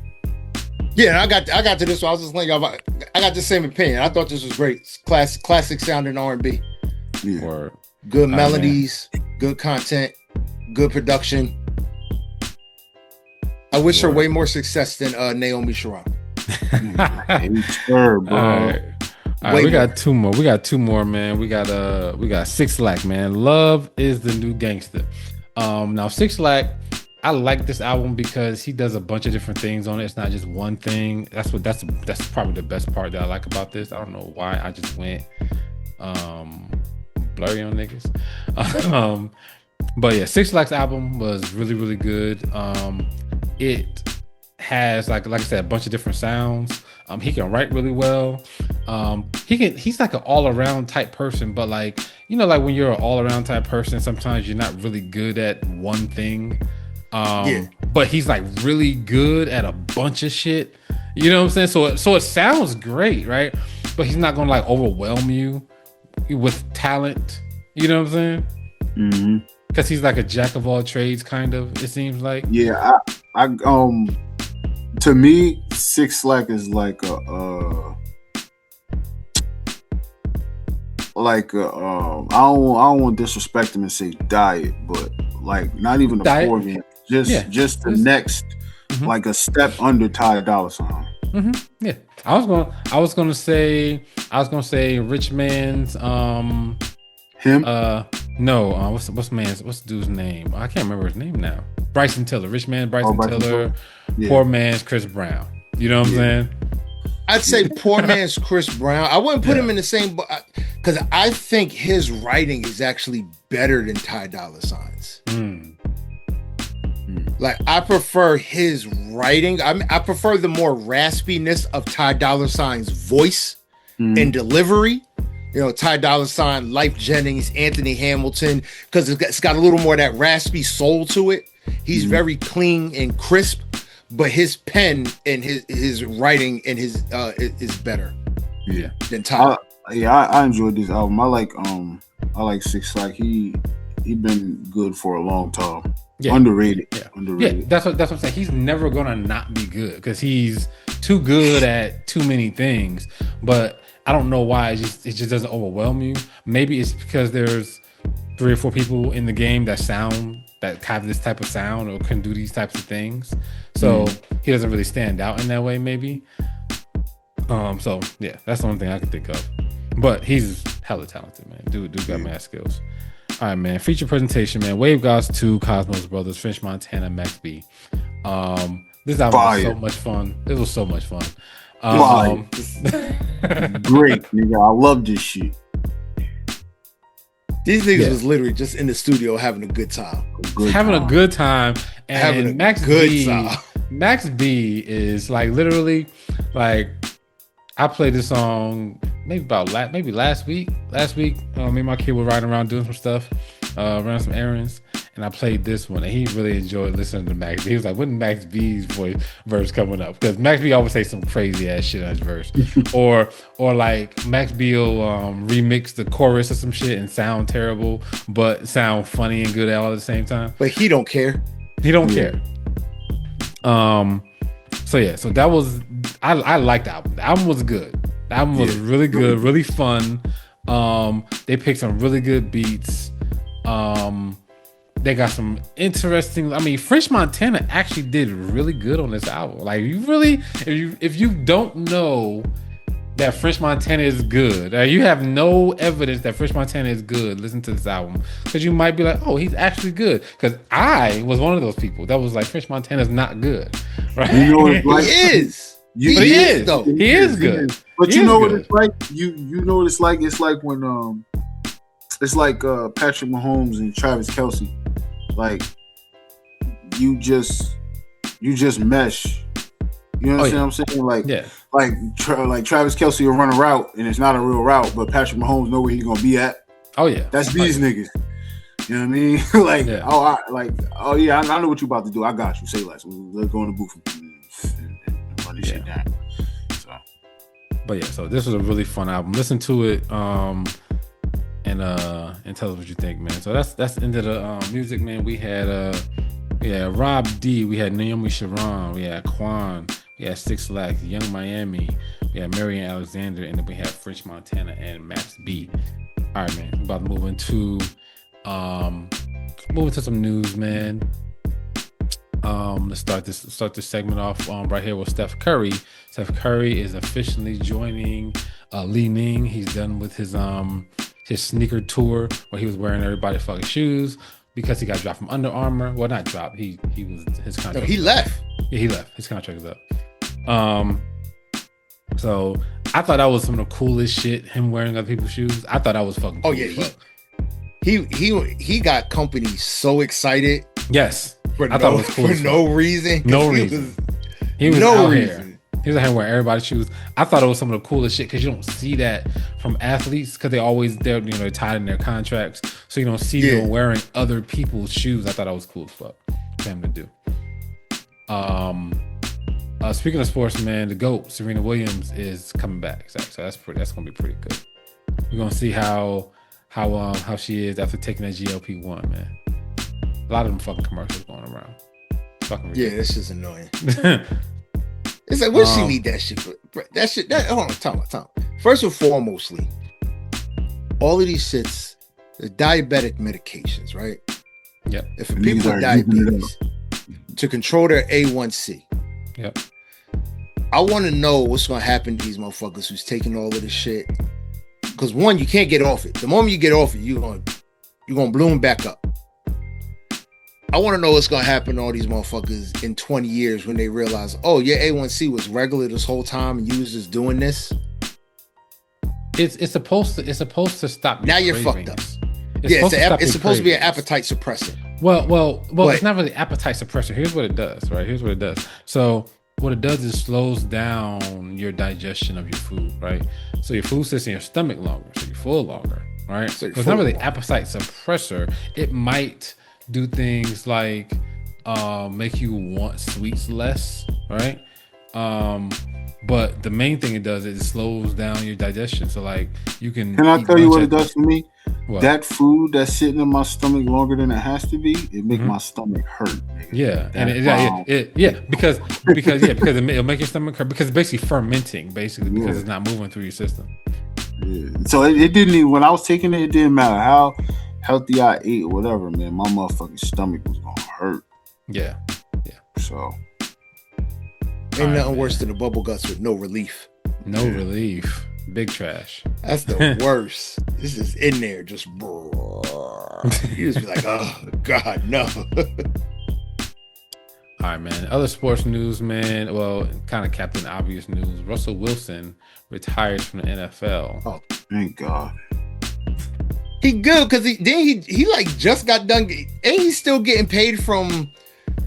Yeah, I got to this one. I was just thinking about. I got the same opinion. I thought this was great. Classic sounding R&B. Yeah. Word. Good melodies, good content, good production. I wish her way more success than Naomi Sharon. Sure, bro. All right, we got two more. We got two more, man. We got 6 Lack, man. Love is the New Gangster. Now 6 Lack, I like this album because he does a bunch of different things on it. It's not just one thing. That's probably the best part that I like about this. I don't know why I just went blurry on niggas. But yeah, 6 Lack's album was really, really good. It has like I said, a bunch of different sounds. He can write really well. He's like an all-around type person, but like, you know, like when you're an all-around type person, sometimes you're not really good at one thing. But he's like really good at a bunch of shit. You know what I'm saying? So it sounds great, right? But he's not gonna like overwhelm you with talent. You know what I'm saying? Mm-hmm. Because he's like a jack of all trades, kind of. It seems like. Yeah, I to me, 6 Lack is like a I don't want to disrespect him and say diet, but like not even a diet? poor man, just the next like a step under Ty Dolla $ign. Mm-hmm. Yeah, I was gonna say Rich Man's him. No, what's the dude's name? I can't remember his name now. Bryson Tiller, Rich Man, Bryson Tiller. Yeah. Poor man's Chris Brown. You know what I'm saying? I'd say poor man's Chris Brown. I wouldn't put him in the same, because I think his writing is actually better than Ty Dolla $ign's. Like, I prefer his writing. I prefer the more raspiness of Ty Dolla $ign's voice and delivery. You know, Ty Dolla $ign, Life Jennings, Anthony Hamilton, because it's got a little more of that raspy soul to it. He's very clean and crisp, but his pen and his writing and his is better. Yeah. Than Ty. I enjoyed this album. I like 6 Lack. He been good for a long time. Yeah. Underrated. Yeah. Underrated. Yeah, that's what I'm saying. He's never gonna not be good because he's too good at too many things. But I don't know why it just doesn't overwhelm you. Maybe it's because there's 3 or 4 people in the game that have this type of sound or can do these types of things. So he doesn't really stand out in that way, maybe. So yeah, that's the only thing I can think of. But he's hella talented, man. Dude got mad skills. All right, man. Feature presentation, man. Wave Gods 2, Cosmos Brothers, French Montana, Max B. This album was so much fun. It was so much fun. Great, nigga. I love this shit. These niggas was literally just in the studio having a good time. A good time. And Max B is like literally like, I played this song maybe last week. Me and my kid were riding around doing some stuff, running some errands, and I played this one, and he really enjoyed listening to Max B. He was like, "When Max B's verse coming up?" Because Max B always say some crazy ass shit on his verse, or like Max B will remix the chorus or some shit and sound terrible, but sound funny and good all at the same time. But he don't care. He don't care. So that was I liked the album. The album was good. The album was really good, really fun. They picked some really good beats. They got some interesting. I mean, French Montana actually did really good on this album. Like, if you don't know that French Montana is good, you have no evidence that French Montana is good, listen to this album, because you might be like, oh, he's actually good. Because I was one of those people that was like, French Montana's not good, right? You know what it's like? He is. He is though. He is good. But you know what it's like? You know what it's like? It's like when it's like Patrick Mahomes and Travis Kelce. Like, you just mesh. You know what I'm saying? Like, like Travis Kelce will run a route and it's not a real route, but Patrick Mahomes know where he's gonna be at. Oh yeah, that's these niggas. You know what I mean? Like, I know what you about to do. I got you. Say less. Let's go in the booth and run this shit down. So. But yeah, so this was a really fun album. Listen to it, and tell us what you think, man. So that's the end of the music, man. We had Rob D, we had Naomi Sharon, we had Quan, we had Six Lax, Young Miami, we had Marian Alexander, and then we had French Montana and Max B. All right, man. We're about to move into some news, man. Let's start this segment off right here with Steph Curry. Steph Curry is officially joining Li Ning. He's done with his sneaker tour where he was wearing everybody's fucking shoes because he got dropped from Under Armour. Well, not dropped. He was his contract. No, he left. Yeah, he left. His contract is up. So I thought that was some of the coolest shit. Him wearing other people's shoes. I thought that was fucking cool. Oh yeah, he got company so excited. Yes, I thought it was cool for no reason. No reason. He was out here. He was out here wearing everybody's shoes. I thought it was some of the coolest shit because you don't see that from athletes because they're tied in their contracts, so you don't see them wearing other people's shoes. I thought that was cool as fuck for him to do. Speaking of sports, man, the GOAT Serena Williams is coming back. So that's gonna be pretty good. We're gonna see how she is after taking that GLP-1, man. A lot of them fucking commercials going around. Fucking ridiculous. Yeah, this is annoying. It's like, what she need that shit for? That shit. Hold on, time. First and foremostly, all of these shits, the diabetic medications, right? Yep. If for people with diabetes, to control their A1C. Yep. I want to know what's going to happen to these motherfuckers who's taking all of this shit. Because one, you can't get off it. The moment you get off it, you're going to bloom back up. I want to know what's going to happen to all these motherfuckers in 20 years when they realize, oh, your A1C was regular this whole time and you was just doing this. It's supposed to stop. Now you're fucked up. It's supposed to be an appetite suppressor. Well, it's not really appetite suppressor. Here's what it does, right? Here's what it does. So what it does is slows down your digestion of your food, right? So your food sits in your stomach longer, so you're full longer, right? So it's not really appetite suppressor. It might do things like make you want sweets less, right? But the main thing it does is it slows down your digestion. So like you can. Can I tell you what it does for me? What? That food that's sitting in my stomach longer than it has to be, it make my stomach hurt. Nigga. Yeah, because it'll make your stomach hurt because it's basically fermenting, because it's not moving through your system. Yeah. So it didn't even, when I was taking it didn't matter how healthy I ate or whatever, man. My motherfucking stomach was gonna hurt. Yeah. So ain't nothing worse than the bubble guts with no relief. No relief. Big trash. That's the worst. This is in there, just you just be like, oh God, no. All right, man. Other sports news, man. Well, kind of Captain Obvious news. Russell Wilson retires from the NFL. Oh, thank God. He good because he like just got done. Ain't he still getting paid from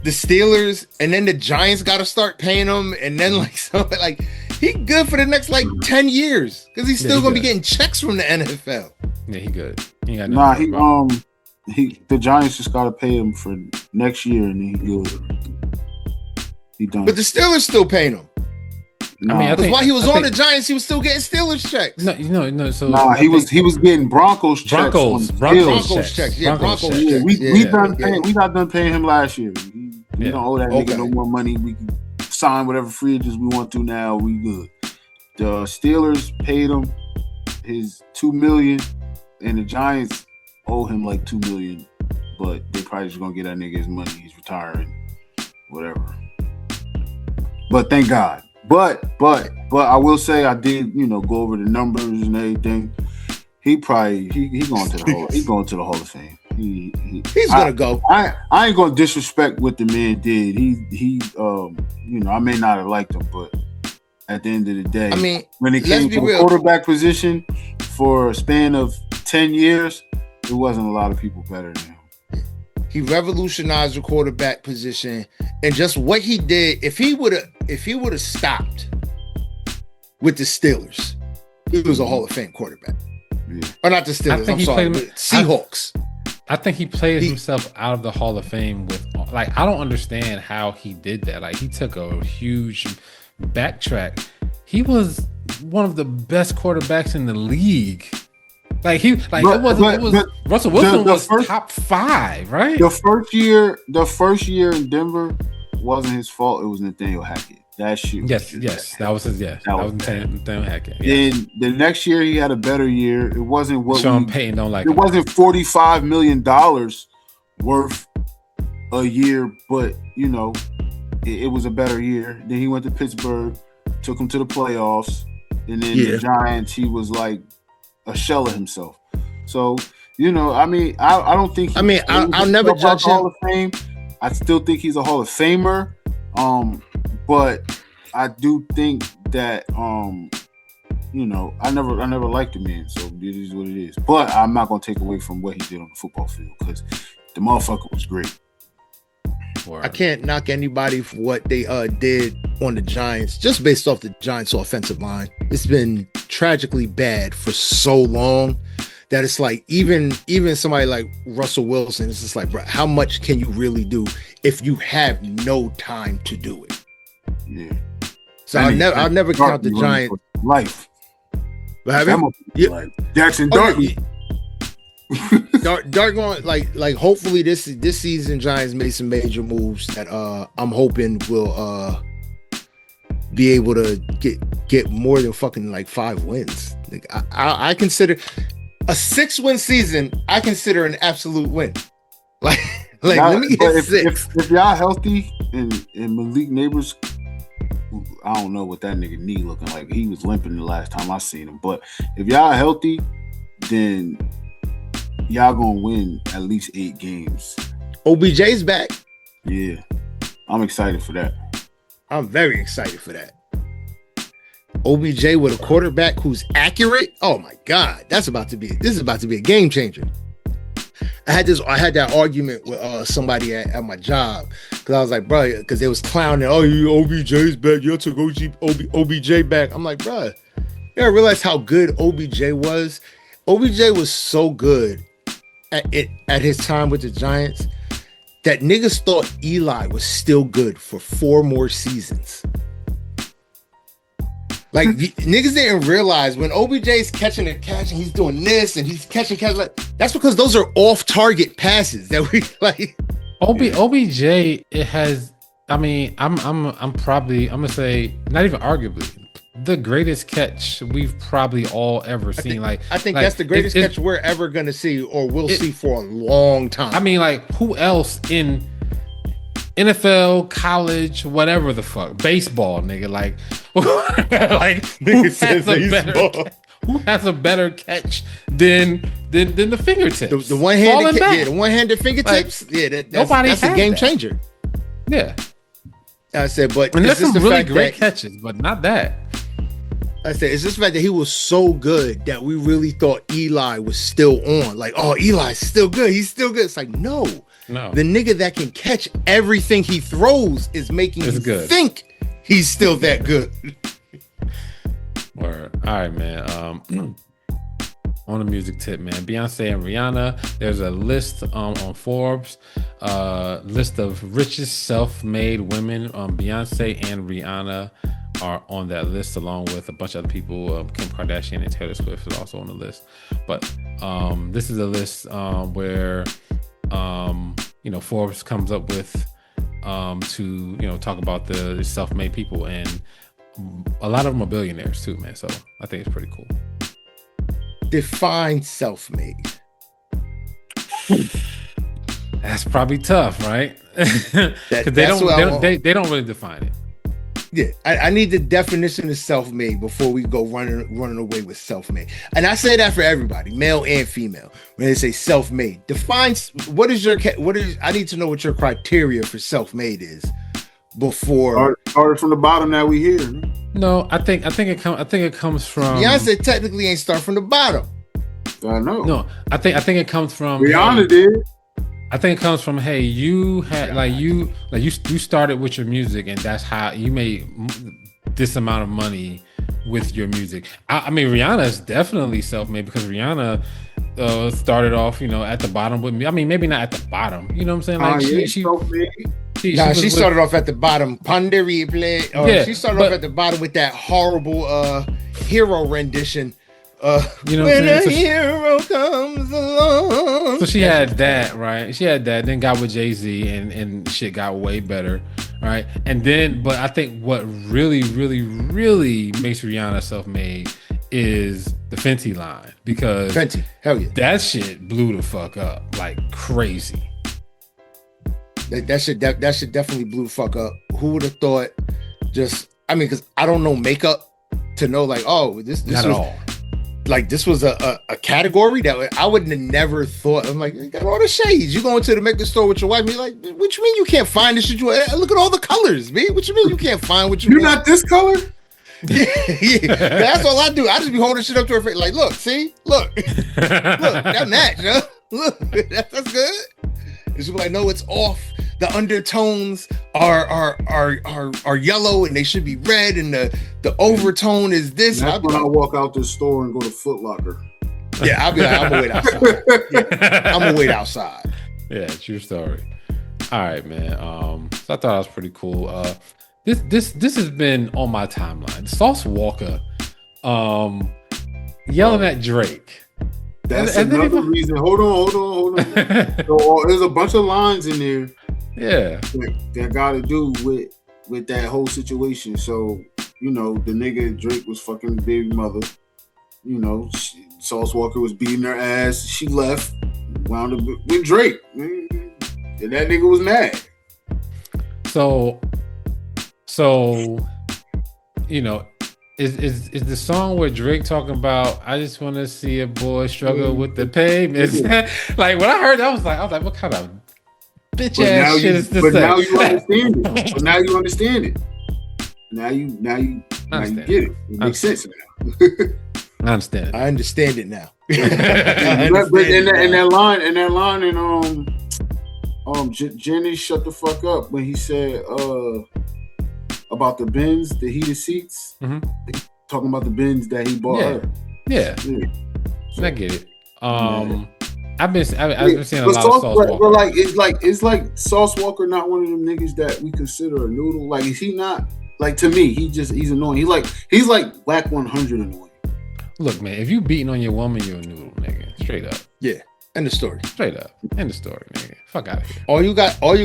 the Steelers? And then the Giants got to start paying him, and then like something like. He good for the next like 10 years because he's still gonna be getting checks from the NFL. Yeah, he good. The Giants just gotta pay him for next year and he good. He done. But the Steelers still paying him. I mean, because while he was on the Giants, he was still getting Steelers checks. No. So he was getting Broncos checks. Broncos checks. Yeah, Broncos checks. Yeah, we got done paying him last year. We don't owe that nigga no more money. We can sign whatever free agents we want to now. We good. The Steelers paid him his $2 million, and the Giants owe him like $2 million, but they probably just gonna get that nigga his money. He's retiring, whatever. But thank God. But I will say I did, go over the numbers and everything. He probably going to the Hall of Fame. He's gonna go. I ain't gonna disrespect what the man did. He I may not have liked him, but at the end of the day, I mean, when it came to the quarterback position for a span of 10 years, there wasn't a lot of people better than him. He revolutionized the quarterback position, and just what he did. If he would have stopped with the Steelers, he was a Hall of Fame quarterback. Yeah. Or not the Steelers. I'm sorry, Seahawks. I think he played himself out of the Hall of Fame with, like, I don't understand how he did that. Like, he took a huge backtrack. He was one of the best quarterbacks in the league Like it was Russell Wilson was top 5, right? The first year in Denver wasn't his fault. It was Nathaniel Hackett. That shit. Yes, that was his. That was Nathaniel Hackett. Then the next year he had a better year. It wasn't what Sean Payton don't like. It wasn't $45 million worth a year, but you know, it was a better year. Then he went to Pittsburgh, took him to the playoffs, and then the Giants, he was like a shell of himself. So, you know, I mean, I don't think. I'll never judge him. Hall of Fame. I still think he's a Hall of Famer. But I do think that you know, I never liked the man, so it is what it is. But I'm not gonna take away from what he did on the football field because the motherfucker was great. I can't knock anybody for what they did on the Giants, just based off the Giants' offensive line. It's been tragically bad for so long that it's like even somebody like Russell Wilson, it's just like, bro, how much can you really do if you have no time to do it? Yeah. So I'll never count the Giants. Life. But like Jackson Darby. Dark going like hopefully this season Giants made some major moves that I'm hoping will be able to get more than fucking like 5 wins. Like I consider a 6-win season, I consider an absolute win. Like let me get 6. If y'all healthy and Malik Neighbors, I don't know what that nigga knee looking like. He was limping the last time I seen him. But if y'all healthy, then y'all gonna win at least 8 games. OBJ's back. Yeah, I'm excited for that. I'm very excited for that. OBJ with a quarterback who's accurate. Oh my God, this is about to be a game changer. I had that argument with somebody at my job because I was like, bro, because they was clowning. Oh, OBJ's back. You took OBJ back. I'm like, bro, you gotta realize how good OBJ was. OBJ was so good at his time with the Giants that niggas thought Eli was still good for 4 more seasons. Like niggas didn't realize when OBJ's catching a catch and he's doing this and he's catching like that's because those are off-target passes that we like. OBJ, it has. I mean, I'm gonna say not even arguably the greatest catch we've probably all ever seen. I think that's the greatest catch we're ever gonna see or will see for a long time. I mean, like who else in NFL, college, whatever the fuck, baseball, nigga, like who has a better catch than the fingertips? The one-handed fingertips. Like, that's a game changer. Yeah, I said, but and there's some really great catches, but not that. I said, it's just the fact that he was so good that we really thought Eli was still on. Like, oh, Eli's still good. He's still good. It's like, no. The nigga that can catch everything he throws is making you think he's still that good. Word. All right, man. On the music tip, man, Beyonce and Rihanna. There's a list on Forbes, list of richest self-made women. Beyonce and Rihanna are on that list, along with a bunch of other people. Kim Kardashian and Taylor Swift is also on the list. But this is a list where Forbes comes up with to talk about the self-made people, and a lot of them are billionaires too, man. So I think it's pretty cool. Define self-made. That's probably tough, right? Because they don't really define it. Yeah, I need the definition of self-made before we go running away with self-made. And I say that for everybody, male and female. When they say self-made, defines I need to know what your criteria for self-made is before. Started from the bottom. Now we here. No, I think it comes from. Beyonce technically ain't start from the bottom. I know. No, I think it comes from. Rihanna did. I think it comes from, hey, you had you started with your music, and that's how you made this amount of money with your music. I mean, Rihanna is definitely self-made because Rihanna started off, at the bottom with me. I mean, maybe not at the bottom. You know what I'm saying? Like she started off at the bottom. She started off at the bottom with that horrible hero rendition You know, when what I'm a saying? hero comes along. So she had that, right? She had that, then got with Jay-Z and shit got way better, right? And then, but I think what really makes Rihanna self-made is the Fenty line, because Fenty, hell yeah. that shit blew the fuck up like crazy. That shit definitely blew the fuck up. Who would have thought? I mean, because I don't know makeup to know like, oh, this Not was at all. like this was a category that I wouldn't have never thought. I'm like, you got all the shades. You go into the makeup store with your wife, and you're like, what you mean you can't find the shit you want? Look at all the colors, man. What you mean you can't find what you You're want? not this color? Yeah, that's all I do. I just be holding shit up to her face, like, look, see, look, that match, huh? Look, that's good. It's like, no, it's off. The undertones are yellow and they should be red, and the overtone is this. That's when I walk out the store and go to Foot Locker. Yeah, I'll be like, I'm gonna wait outside. Yeah, I'm gonna wait outside. Yeah, true story. All right, man. So I thought that was pretty cool. This has been on my timeline. Sauce Walker, yelling at Drake. That's And then another reason. Hold on. So, there's a bunch of lines in there. Yeah, that got to do with that whole situation. So, you know, the nigga Drake was fucking his baby mother. You know, Sauce Walker was beating her ass. She left, wound up with Drake. And that nigga was mad. So you know, is the song where Drake talking about I just want to see a boy struggle with the pain? Like when I heard that, I was like, what kind of bitch ass shit is this? But now you understand it. Now you understand it. Now you get it. It makes sense now. I understand it. I understand it now. But in that line, Jenny shut the fuck up when he said about the Benz, the heated seats. Mm-hmm. Talking about the Benz that he bought her. Yeah. So, I get it. I've been seeing a lot of Sauce Walker. But it's like Sauce Walker not one of them niggas that we consider a noodle. Like, is he not? Like, to me, he's annoying. He's like Whack 100 annoying. Look, man, if you beating on your woman, you're a noodle, nigga. Straight up. Yeah. End of story. Straight up. End of story, nigga. Fuck out of here. All you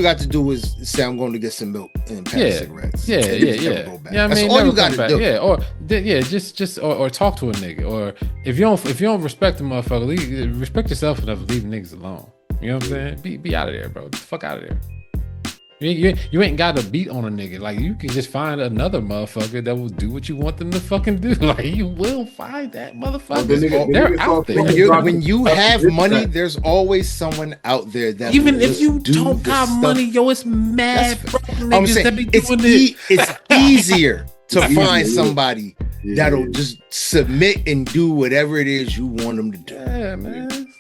got to do is say I'm going to get some milk and pass cigarettes. Yeah. Go back. Yeah, I mean, that's all you got to do. Yeah, just talk to a nigga. Or if you don't respect the motherfucker, respect yourself enough to leave niggas alone. You know what I'm saying? Be out of there, bro. Get the fuck out of there. You ain't got to beat on a nigga. Like, you can just find another motherfucker that will do what you want them to fucking do. Like, you will find that motherfucker. They're out there. When you have money, there's always someone out there that even if you don't got money, yo, it's mad broke niggas that be doing it. It's easier to find somebody that'll just submit and do whatever it is you want them to do. Yeah, man.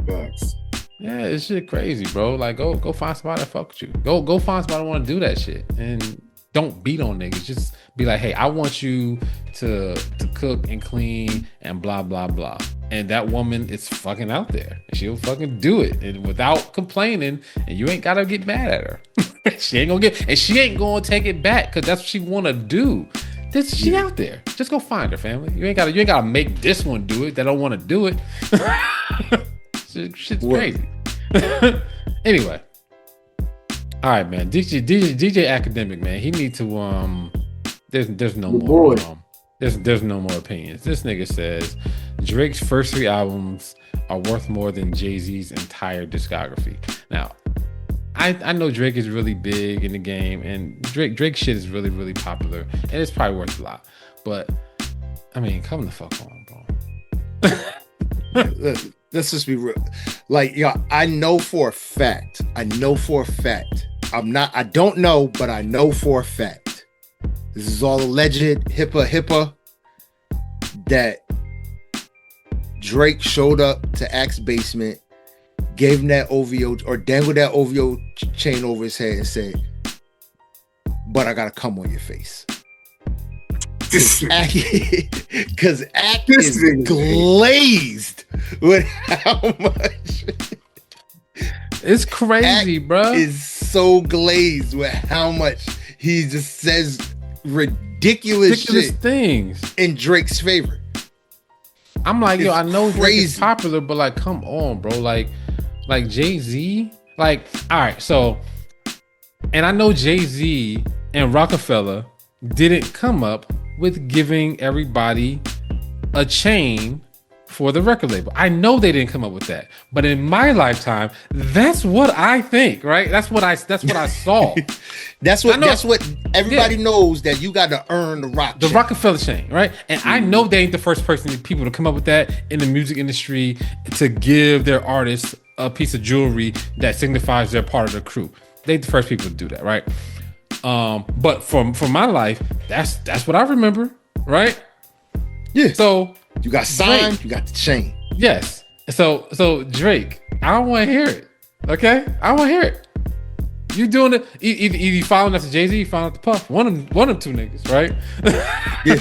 Facts. Yeah, it's shit crazy, bro. Like, go find somebody that fuck with you. Go find somebody that want to do that shit, and don't beat on niggas. Just be like, hey, I want you to cook and clean and blah blah blah. And that woman is fucking out there, and she'll fucking do it, and without complaining. And you ain't gotta get mad at her. She ain't gonna take it back because that's what she wanna do. She out there. Just go find her, family. You ain't gotta make this one do it. That don't want to do it. Shit's crazy. Anyway, all right, man. DJ Academic, man. He need to There's no more. There's no more opinions. This nigga says Drake's first 3 albums are worth more than Jay-Z's entire discography. Now, I know Drake is really big in the game, and Drake shit is really, really popular, and it's probably worth a lot. But I mean, come the fuck on, bro. Let's just be real. Like, I know for a fact. I don't know, but I know for a fact. This is all alleged, HIPAA, that Drake showed up to Axe basement, gave him that OVO, or dangled that OVO chain over his head and said, but I gotta come on your face. Because Act is glazed with how much. It's crazy, bro. Is so glazed with how much he just says ridiculous shit things in Drake's favor. I'm like, yo, I know Drake is crazy. popular, but like, come on, bro. Like Jay-Z. Like, all right, so, and I know Jay-Z and Rockefeller didn't come up with giving everybody a chain for the record label. I know they didn't come up with that, but in my lifetime, that's what I think, right? That's what I saw. That's what everybody knows, that you got to earn the rock. The Rockefeller chain, right? And I know they ain't the first people to come up with that in the music industry, to give their artists a piece of jewelry that signifies they're part of the crew. They the first people to do that, right? But for my life, that's what I remember, right? Yeah. So you got signed, Drake, you got the chain. Yes. So Drake, I don't want to hear it. Okay, I don't want to hear it. You doing it? Either you following after Jay-Z, you following after Puff. One of two niggas, right? Yeah.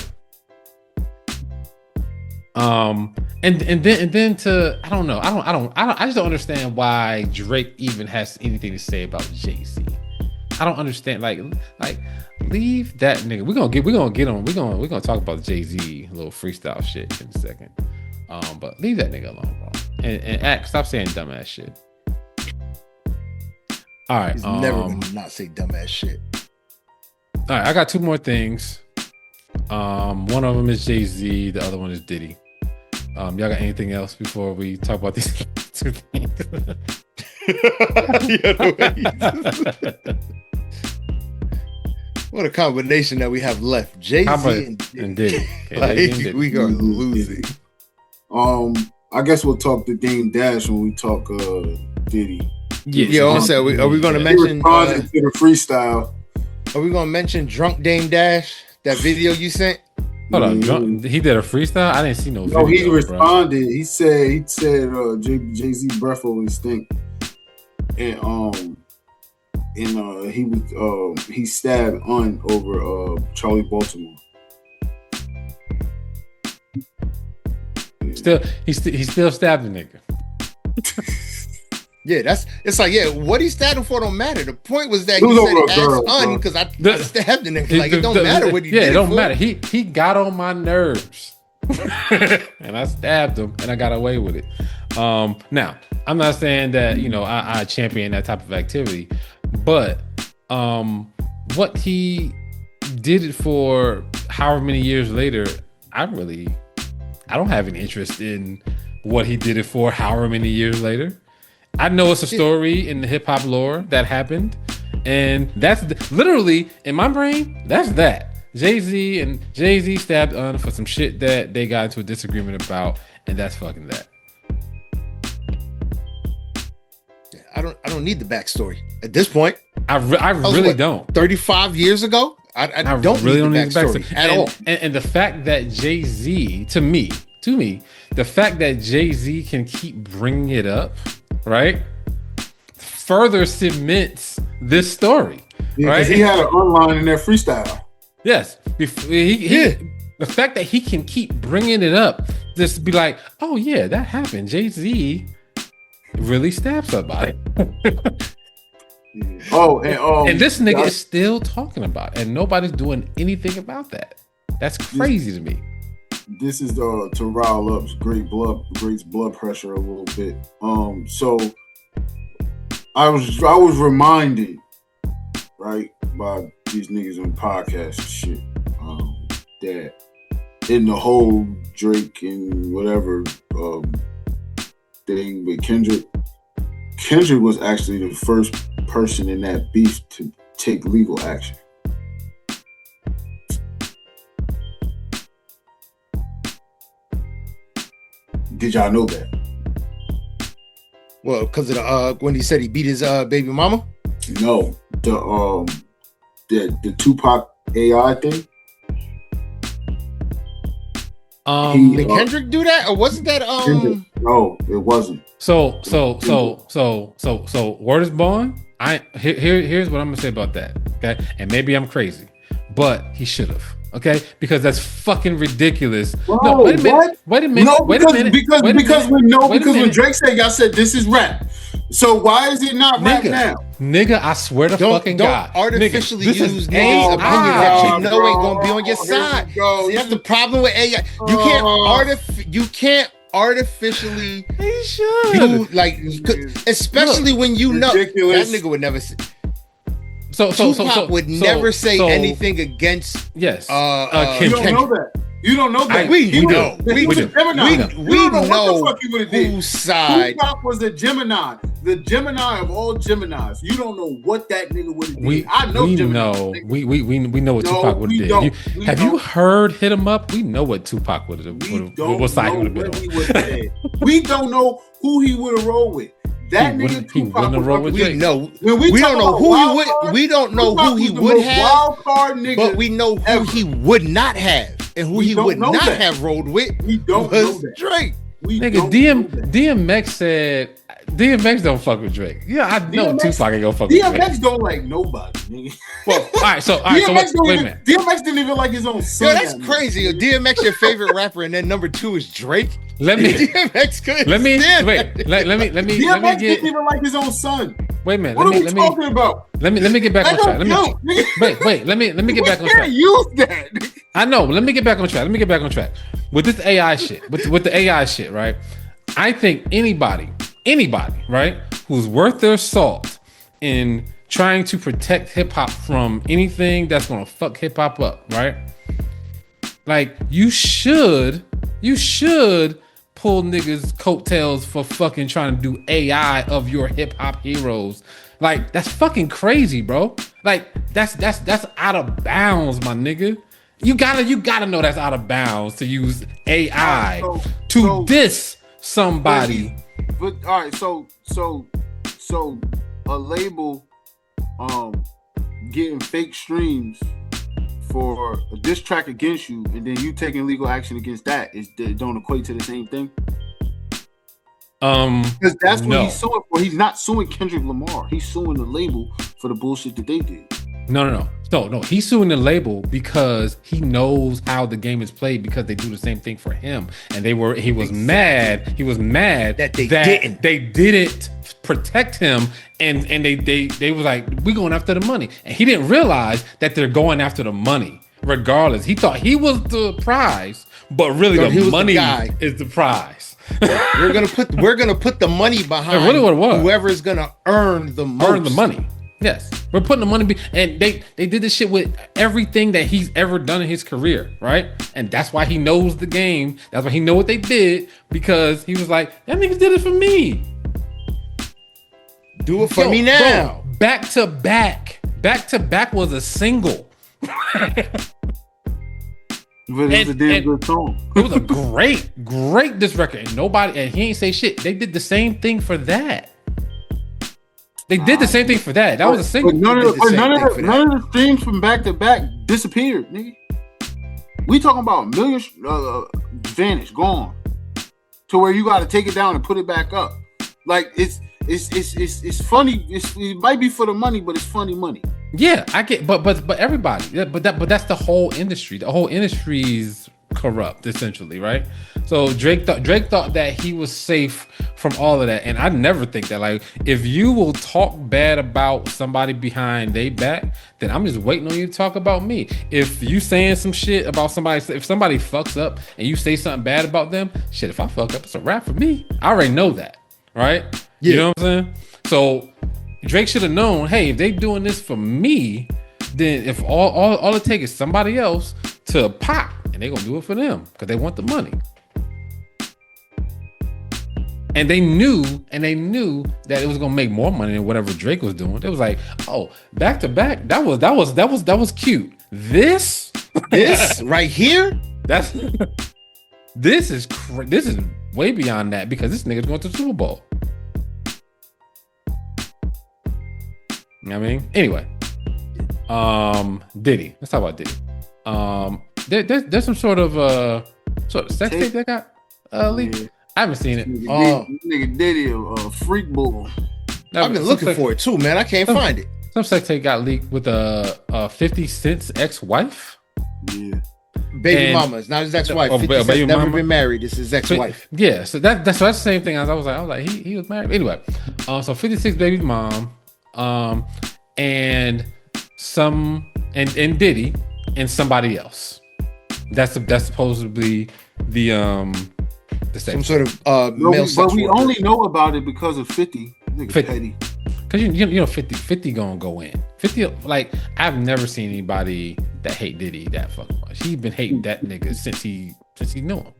And then to I don't know. I just don't understand why Drake even has anything to say about Jay-Z. I don't understand. Like leave that nigga. We're gonna talk about Jay-Z little freestyle shit in a second. But leave that nigga alone, bro. And stop saying dumbass shit. All right. He's never gonna not say dumbass shit. All right, I got two more things. One of them is Jay-Z, the other one is Diddy. Y'all got anything else before we talk about these two things? What a combination that we have left. Jay-Z and Diddy. Like, we are losing. I guess we'll talk the Dame Dash when we talk Diddy. Yeah, also, are we going to mention to the freestyle? Are we going to mention Drunk Dame Dash? That video you sent? Hold on, he did a freestyle? I didn't see no video. No, he responded. Bro. He said Jay-Z breath always stink. And he stabbed over Charlie Baltimore. He still stabbed the nigga. Yeah, it's like, yeah, what he stabbed him for don't matter. The point was that he said ask because I stabbed the nigga. Like, it don't matter what he did. Yeah, it don't matter. He got on my nerves. And I stabbed him and I got away with it. Now, I'm not saying that, I champion that type of activity, but what he did it for however many years later, I don't have any interest in what he did it for however many years later. I know it's a story in the hip hop lore that happened, and that's literally in my brain. That's that. Jay-Z stabbed Un for some shit that they got into a disagreement about, and that's fucking that. I don't need the backstory at this point. I really don't. 35 years ago, I don't really need the backstory at all. And the fact that Jay-Z, to me, the fact that Jay-Z can keep bringing it up, right, further cements this story. Yeah, right? He had an online in that freestyle. Yes. The fact that he can keep bringing it up, just be like, oh yeah, that happened. Jay-Z really stabbed somebody. And this nigga is still talking about it, and nobody's doing anything about that. That's crazy to me. This is to rile up Great's blood pressure a little bit. So I was reminded, right, by these niggas on podcasts and shit, that in the whole Drake and whatever thing with Kendrick was actually the first person in that beef to take legal action. Did y'all know that? Well, because of when he said he beat his baby mama? No, the Tupac AI thing. Did Kendrick do that, or wasn't that Kendrick, no, it wasn't. So word is born. Here's what I'm gonna say about that. Okay, and maybe I'm crazy, but he should have. Okay, because that's fucking ridiculous. Bro, no, wait a minute. Wait a minute. No, because when Drake said, y'all said this is rap. So why is it not rap now? Nigga, I swear to fucking God. Don't artificially use niggas' opinion that you know ain't gonna be on your side. See, that's the problem with AI. You can't you can't artificially He should. do like, especially when you know Ridiculous. that nigga would never say. So Tupac would never say anything against. Yes. You don't know that. You don't know that. We know. We We know. Gemini. we You don't know know what the fuck he would have did. whose side. Tupac was a Gemini, the Gemini of all Geminis. You don't know what that nigga would have did. We I know Gemini. know. We know what No, Tupac would we have don't. did. We Have you don't. heard Hit 'Em Up? We know what Tupac would have. We don't What side he know would have what been he on. would have did. We don't know who he would have rolled with. That He nigga wouldn't- he Tupac wouldn't have was rolled with fucking- We know. When We talk don't know about who he wild would. card, We don't know Tupac who he was the would most have, wild card nigga. but we know who ever. he would not have, and who We he don't would know not that. have rolled with. We don't know was that. Drake. We Nigga, don't know that. DMX said DMX don't fuck with Drake. Yeah, I know DMX Tupac ain't gonna fuck with Drake. DMX don't like nobody, nigga. Well, all right, so DMX, wait a minute. DMX didn't even like his own son. Yo, that's that much. crazy. Yo, DMX your favorite rapper, and then number 2 is Drake. Let me DMX couldn't let me stand wait. that. Let me DMX get. didn't even like his own son. Wait a minute. What are we Let talking about? me get back on track. Let me nigga. wait. Let me get back on We track. can't use that. I know. Let me get back on track. With this AI shit, with the AI shit, right? I think anybody, right, who's worth their salt in trying to protect hip hop from anything that's gonna fuck hip hop up, right? Like you should pull niggas coattails for fucking trying to do AI of your hip hop heroes. Like that's fucking crazy, bro. Like that's out of bounds, my nigga. You gotta know that's out of bounds to use AI to diss somebody. But all right, so a label getting fake streams for a diss track against you, and then you taking legal action against that don't equate to the same thing. Because that's what he's suing for. He's not suing Kendrick Lamar. He's suing the label for the bullshit that they did. No. He's suing the label because he knows how the game is played because they do the same thing for him. And he was mad that they didn't protect him and they was like, we going after the money. And he didn't realize that they're going after the money regardless. He thought he was the prize, but really the money is the prize. We're gonna put the money behind really what it was. Whoever is gonna earn the most. Earn the money. Yes, we're putting the money and they did this shit with everything that he's ever done in his career, right? And that's why he knows the game. That's why he know what they did, because he was like, that niggas did it for me. Do it for me now. Bro, back to back was a single. But it was a damn good song. It was a great diss record, and he ain't say shit. They did the same thing for that. They did the same thing for that. That was a single. But none of the streams from back to back disappeared, nigga. We talking about millions vanished, gone, to where you got to take it down and put it back up. Like it's funny. It might be for the money, but it's funny money. Yeah, I get, but everybody, but that's the whole industry. The whole industry's corrupt, essentially, right? So Drake thought that he was safe from all of that, and I never think that. Like, if you will talk bad about somebody behind their back, then I'm just waiting on you to talk about me. If you saying some shit about somebody, if somebody fucks up and you say something bad about them, shit, if I fuck up, it's a wrap for me. I already know that, right? Yeah. You know what I'm saying? So Drake should have known, hey, if they doing this for me, then if all it takes is somebody else to pop, and they gonna do it for them because they want the money. And they knew that it was gonna make more money than whatever Drake was doing. It was like, oh, back to back, that was cute. This right here, this is way beyond that, because this nigga's going to the Super Bowl. You know what I mean? Anyway, Diddy. Let's talk about Diddy. There's some sort of sex tape that got leaked. Yeah. I haven't seen it. Nigga Diddy a freak bull. I've been looking for it too, man. I can't find it. Some sex tape got leaked with a 50 Cent's ex-wife. Yeah. Baby mama. It's not his ex-wife. 50 Cent's never been married. It's his ex-wife. Yeah. So that's the same thing. I was like, he was married. Anyway, so 56 baby mom, and Diddy and somebody else. That's supposed to be the some sort of No, male but we sexual only know about it because of 50. Nigga 50. petty. Cause you know 50 gonna go in. 50, like I've never seen anybody that hate Diddy that fucking much. He been hating that nigga since he knew him.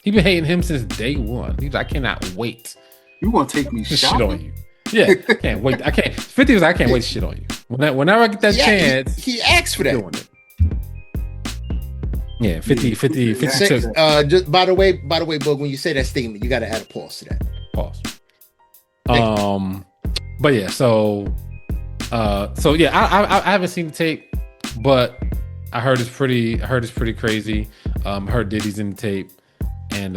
He been hating him since day one. He's like, I cannot wait You gonna take me to shit shopping? on you. Yeah, I can't wait. I can't. 50 was like, I can't wait to shit on you. Whenever I get that chance, he asked for that. doing it. Yeah, 50 just by the way, Boog, when you say that statement, you got to add a pause to that. pause. But yeah, so yeah, I haven't seen the tape, but I heard it's pretty crazy. Heard Diddy's in the tape, and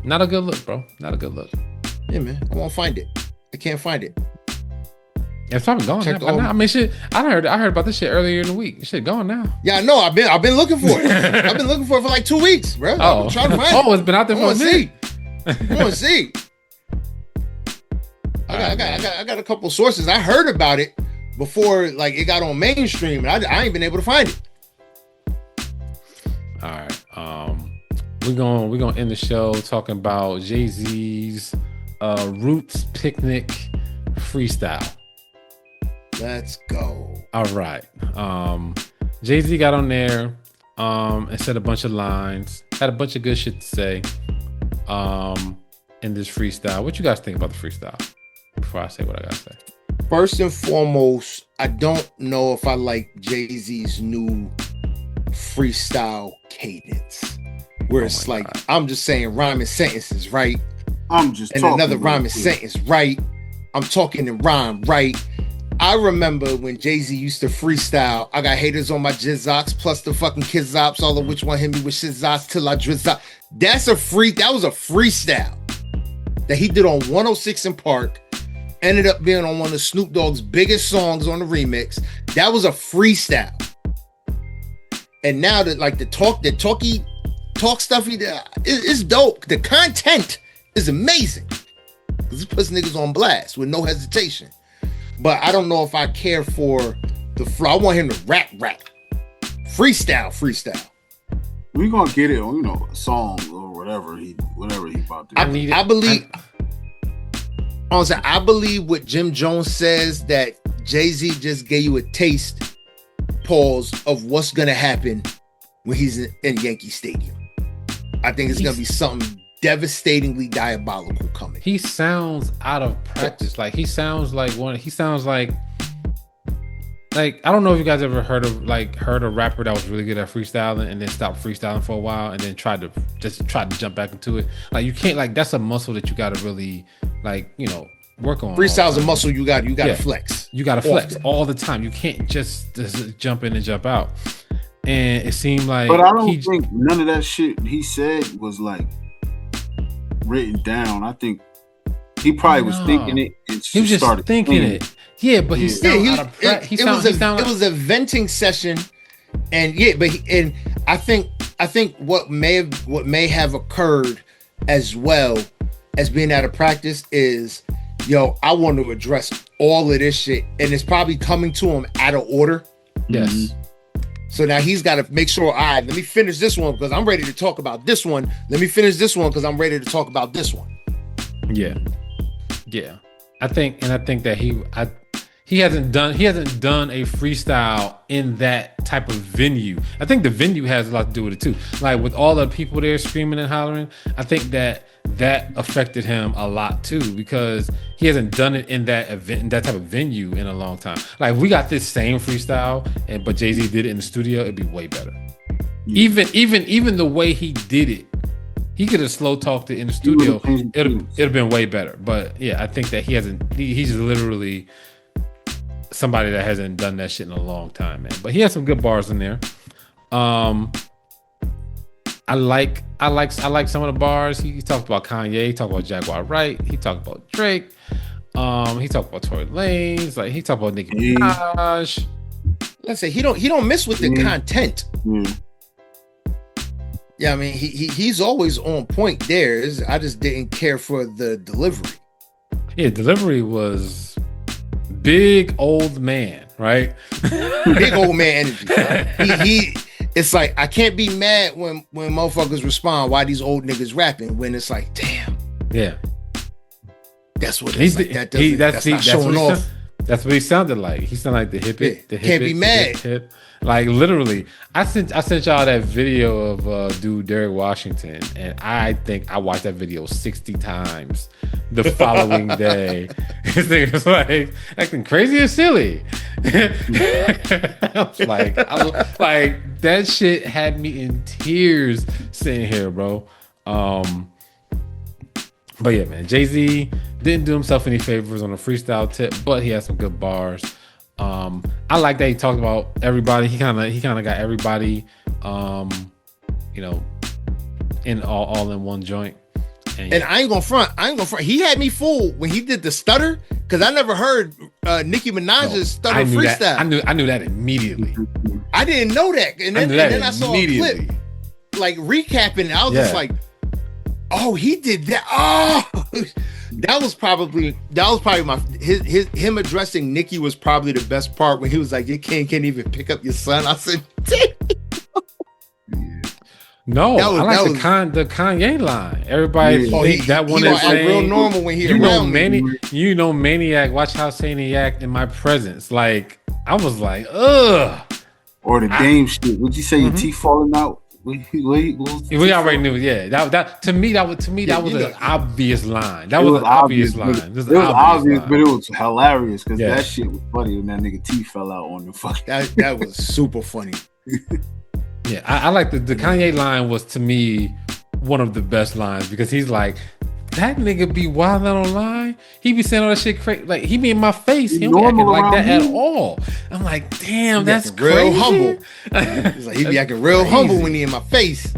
not a good look, bro. Not a good look. Yeah, man, I won't find it. I can't find it. It's probably gone now. I mean, shit. I heard about this shit earlier in the week. Shit gone now. Yeah, I know. I've been looking for it. I've been looking for it for like 2 weeks, bro. Oh, I'm trying to find it. It's been out there for a minute. I want to see. I got a couple sources. I heard about it before, like it got on mainstream, and I ain't been able to find it. All right. We're gonna end the show talking about Jay-Z's Roots Picnic freestyle. Let's go. All right. Jay-Z got on there and said a bunch of lines, had a bunch of good shit to say in this freestyle. What you guys think about the freestyle before I say what I gotta say? First and foremost, I don't know if I like Jay-Z's new freestyle cadence, where it's like, God, I'm just saying rhyming sentences, right? I'm just and talking another rhyming sentence, right? I'm talking in rhyme, right? I remember when Jay-Z used to freestyle, I got haters on my Jizzox plus the fucking Kizops, all of which one hit me with Shizox till I drizzop. That was a freestyle that he did on 106 in Park. Ended up being on one of Snoop Dogg's biggest songs on the remix. That was a freestyle. And now that like the talk stuff he did is dope. The content is amazing. This puts niggas on blast with no hesitation. But I don't know if I care for the flow. I want him to rap. Freestyle. We gonna get it on, a song or whatever he about to do. I believe what Jim Jones says, that Jay-Z just gave you a taste, pause, of what's gonna happen when he's in Yankee Stadium. I think it's gonna be something devastatingly diabolical coming. He sounds out of practice. Like he sounds like I don't know if you guys ever heard a rapper that was really good at freestyling and then stopped freestyling for a while and then tried to jump back into it. Like you can't, like that's a muscle that you gotta really work on. Freestyle's a muscle you gotta flex. You gotta flex all the time. You can't just jump in and jump out. And it seemed like, but I don't think none of that shit he said was like written down. I think he probably was thinking it and he was just thinking it. Yeah, but he's still out of practice. It was a venting session, and I think what may have occurred as well as being out of practice is, I want to address all of this shit, and it's probably coming to him out of order. Yes. Mm-hmm. So now he's got to make sure, all right, let me finish this one because I'm ready to talk about this one. Let me finish this one because I'm ready to talk about this one. Yeah. I think that he hasn't done a freestyle in that type of venue. I think the venue has a lot to do with it too. Like with all the people there screaming and hollering, I think that affected him a lot too, because he hasn't done it in that event, in that type of venue in a long time. Like we got this same freestyle, but Jay-Z did it in the studio, it'd be way better. Even the way he did it, he could have slow talked it in the studio. It'd have been way better. But yeah, I think that he's literally somebody that hasn't done that shit in a long time, man. But he has some good bars in there. I like some of the bars. He talked about Kanye, he talked about Jaguar Wright, he talked about Drake, he talked about Tory Lanez, like he talked about Nicki Minaj. Let's say he don't miss with the content. Yeah, I mean he's always on point there. I just didn't care for the delivery. Yeah, delivery was big old man, right? Big old man energy. it's like I can't be mad when motherfuckers respond why these old niggas rapping when it's like, damn, yeah, that's what it's like. That's not showing off. That's what he sounded like. He sounded like the hip it. The can't be mad. Hip. Like literally, I sent y'all that video of dude Derek Washington, and I think I watched that video 60 times the following day. This thing was like acting crazy and silly. I was like, that shit had me in tears sitting here, bro. But yeah, man, Jay-Z didn't do himself any favors on a freestyle tip, but he had some good bars. I like that he talked about everybody. He kind of got everybody, you know, in all in one joint. And I ain't gonna front. He had me fooled when he did the stutter because I never heard Nicki Minaj's stutter freestyle. I knew that immediately. I didn't know that, and then I saw a clip like recapping it. I was just like, oh, he did that. Oh, that was probably him addressing Nicki was probably the best part when he was like, "You can't even pick up your son." I said, "No, I like the Kanye line. Everybody think that one is real normal when he you know Maniac. Watch how saying he act in my presence." Like I was like, ugh. Or the Dame shit. Would you say your teeth falling out? We already knew, yeah. That to me that was an obvious line. That was an obvious line. It was obvious, but it was hilarious because that shit was funny when that nigga teeth fell out on the fucking. That was super funny. Yeah, I like the Kanye line was to me one of the best lines because he's like, that nigga be wild out online. He be saying all that shit crazy. Like he be in my face. He don't be acting like that at all. I'm like, damn, that's crazy. Real humble. He's like, he be acting real humble when he in my face.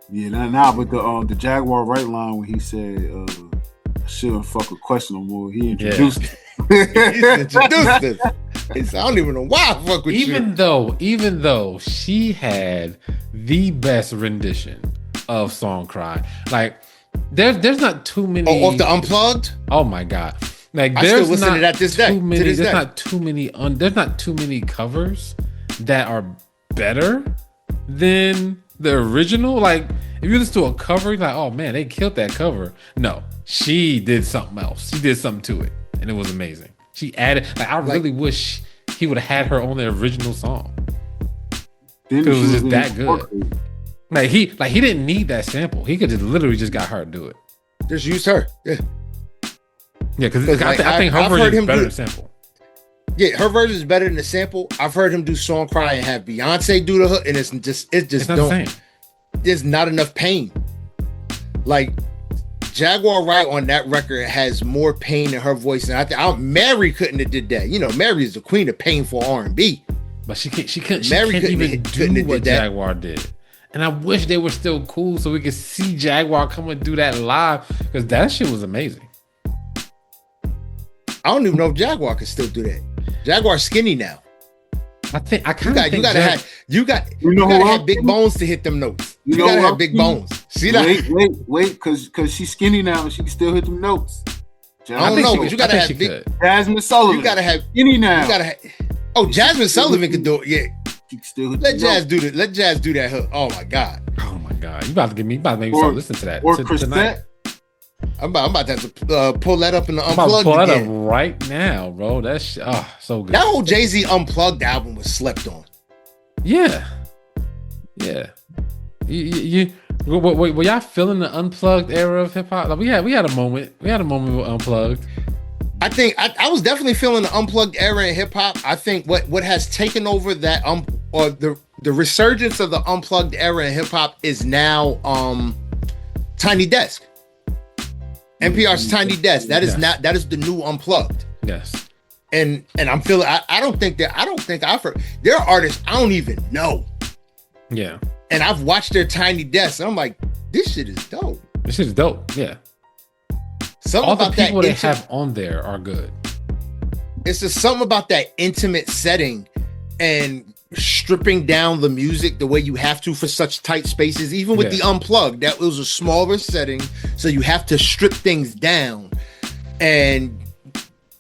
Yeah, but the Jaguar right line when he said, I shouldn't fuck a question no more. He introduced it. He introduced it. I don't even know why I fuck with you. Even though she had the best rendition of Song Cry. Like there's not too many off the Unplugged. Oh my god! Like I still listen to that this day. There's not too many covers that are better than the original. Like if you listen to a cover, you're like, oh man, they killed that cover. No, she did something else. She did something to it, and it was amazing. She added. Like I really wish he would have had her on the original song. It was just that good. Like he didn't need that sample. He could just literally just got her to do it. Just use her. Yeah. Yeah, because I think her version is better than the sample. Yeah, her version is better than the sample. I've heard him do Song Cry and have Beyonce do the hook, and it's not the same. There's not enough pain. Like Jaguar Wright on that record has more pain in her voice than I think. Mary couldn't have did that. You know, Mary is the queen of painful R&B. But she can't even do what Jaguar did. And I wish they were still cool so we could see Jaguar come and do that live because that shit was amazing. I don't even know if Jaguar can still do that. Jaguar's skinny now. I gotta have big bones to hit them notes. You gotta have big bones. See that? Wait, because she's skinny now and she can still hit them notes. I don't know, but you gotta have big. Jasmine Sullivan. You gotta have skinny now. You gotta have. Jasmine Sullivan can do it. Yeah. Let Jazz do that. Let Jazz do that hook. Oh my god. You about to make me start listening to that. Or Chrisette. I'm about to have to pull that up in the Unplugged pull again. That up right now, bro. That's so good. That whole Jay-Z Unplugged album was slept on. Yeah. Were y'all feeling the Unplugged era of hip hop? Like we had a moment. We had a moment with Unplugged. I think I was definitely feeling the Unplugged era in hip hop. I think what has taken over that or the resurgence of the Unplugged era in hip hop is now Tiny Desk. NPR's Tiny Desk. That is the new Unplugged. Yes. And I'm feeling I don't think I've heard there are artists I don't even know. Yeah. And I've watched their Tiny Desk and I'm like, this shit is dope. This shit is dope. Yeah. Something all the people they have on there are good. It's just something about that intimate setting and stripping down the music the way you have to for such tight spaces. Even with the Unplugged, that was a smaller setting, so you have to strip things down. And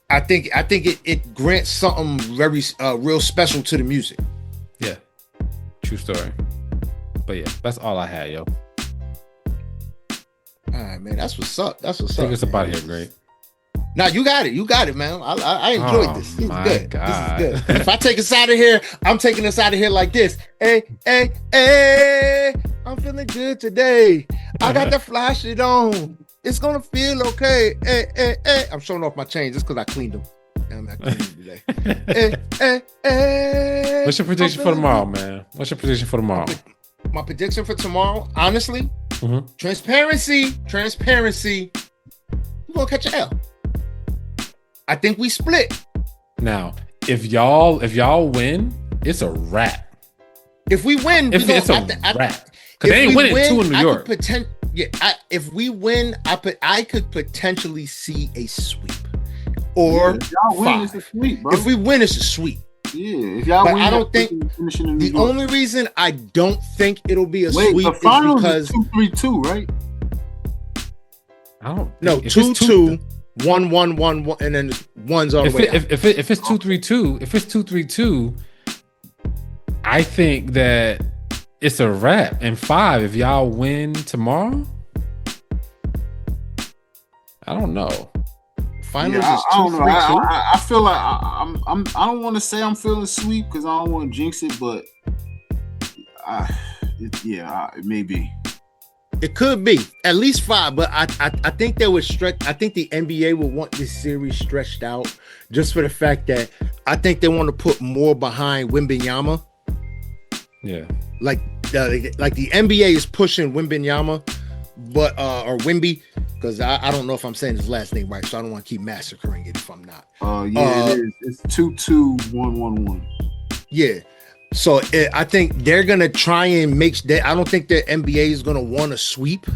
I think it grants something very real special to the music. Yeah. True story. But yeah, that's all I had, yo. All right, man. That's what's up. That's what's Take up. us about here, great. Now you got it. You got it, man. I enjoyed this. This is my good. God. This is good. If I take us out of here, I'm taking us out of here like this. Hey, hey, hey. I'm feeling good today. I got the fly shit on. It's gonna feel okay. Hey, hey, hey. I'm showing off my chains just because I cleaned them. I'm not cleaning them today. Hey, hey, hey. What's your prediction for tomorrow, man? What's your prediction for tomorrow? My prediction for tomorrow, honestly, Mhm. transparency. We're gonna catch an L. I think we split. Now, if y'all win, it's a wrap. If we win, It's a wrap. Because they ain't winning 2 in New York. If we win, I could potentially see a sweep or if y'all win, 5. it's a sweep, bro. If we win, it's a sweep. Yeah, if y'all But win, I don't think finishing in New the York. only reason I don't think it'll be a Wait, sweep the is finals because is 2-3-2, right? I don't no if it's 2-2, 1-1-1, and then one's all the way out. If it's 2-3-2, if it's 2-3-2, I think that it's a wrap. And 5, if y'all win tomorrow, I don't know. Finals Yeah, is I don't know. 2-3-2. I feel like I don't want to say I'm feeling sweet because I don't want to jinx it, but it may be. It could be at least 5, but I think they would stretch. I think the NBA would want this series stretched out just for the fact that I think they want to put more behind Wembanyama. Yeah. Like the NBA is pushing Wembanyama, but or Wemby, because I don't know if I'm saying his last name right, so I don't want to keep massacring it if I'm not. It is. It's 2-2-1-1-1. Yeah. So I think they're gonna try and make that. I don't think the NBA is gonna want to sweep,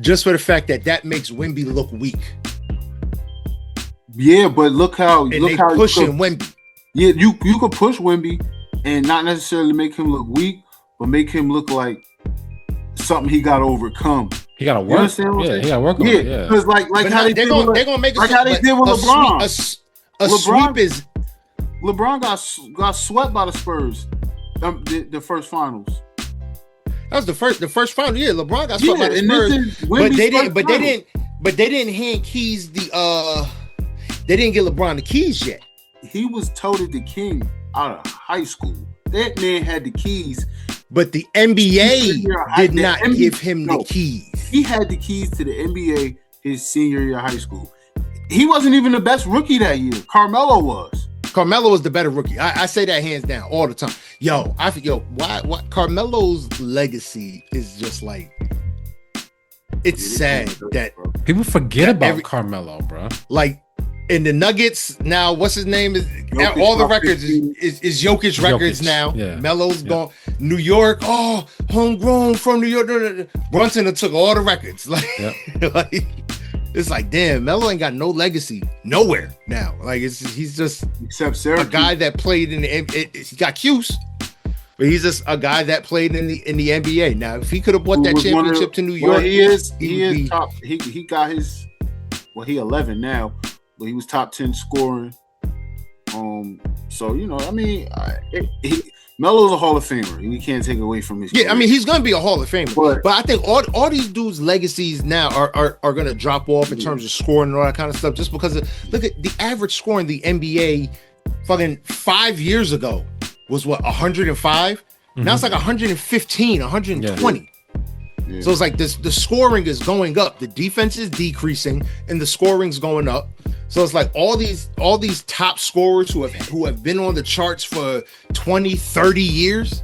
just for the fact that makes Wemby look weak. Yeah, but look how pushing Wemby. Yeah, you could push Wemby and not necessarily make him look weak, but make him look like something he got to overcome. He got to work. He got to work on it. Yeah, because like how they're gonna make it like how they did with LeBron. A sweep is. LeBron got swept by the Spurs. The first finals. That was the first final. Yeah, LeBron got swept by the Spurs, but they didn't hand keys they didn't get LeBron the keys yet. He was touted the king out of high school. That man had the keys, but the NBA did not give him the keys. He had the keys to the NBA his senior year of high school. He wasn't even the best rookie that year. Carmelo was. Carmelo was the better rookie. I say that hands down all the time. Why Carmelo's legacy is just like, it's sad that people forget about Carmelo, bro. Like in the Nuggets now, what's his name is Jokic, all the records is Jokic records now. Yeah. Melo's gone. New York, homegrown from New York. Brunson took all the records. Like, it's like, damn, Melo ain't got no legacy nowhere now. Like he's just except Syracuse. A guy that played in he got Cuse, but he's just a guy that played in the NBA. Now, if he could have brought that championship to New York, he is top. He got his. Well, he 11 now, but he was top 10 scoring. So I mean, Melo's a Hall of Famer. We can't take away from his career. I mean, he's gonna be a Hall of Famer. But I think all these dudes' legacies now are gonna drop off in terms of scoring and all that kind of stuff, just because look at the average score in the NBA fucking 5 years ago was what, 105? Mm-hmm. Now it's like 115, 120. Yeah. So it's like the scoring is going up, the defense is decreasing, and the scoring's going up. So it's like all these top scorers who have been on the charts for 20, 30 years.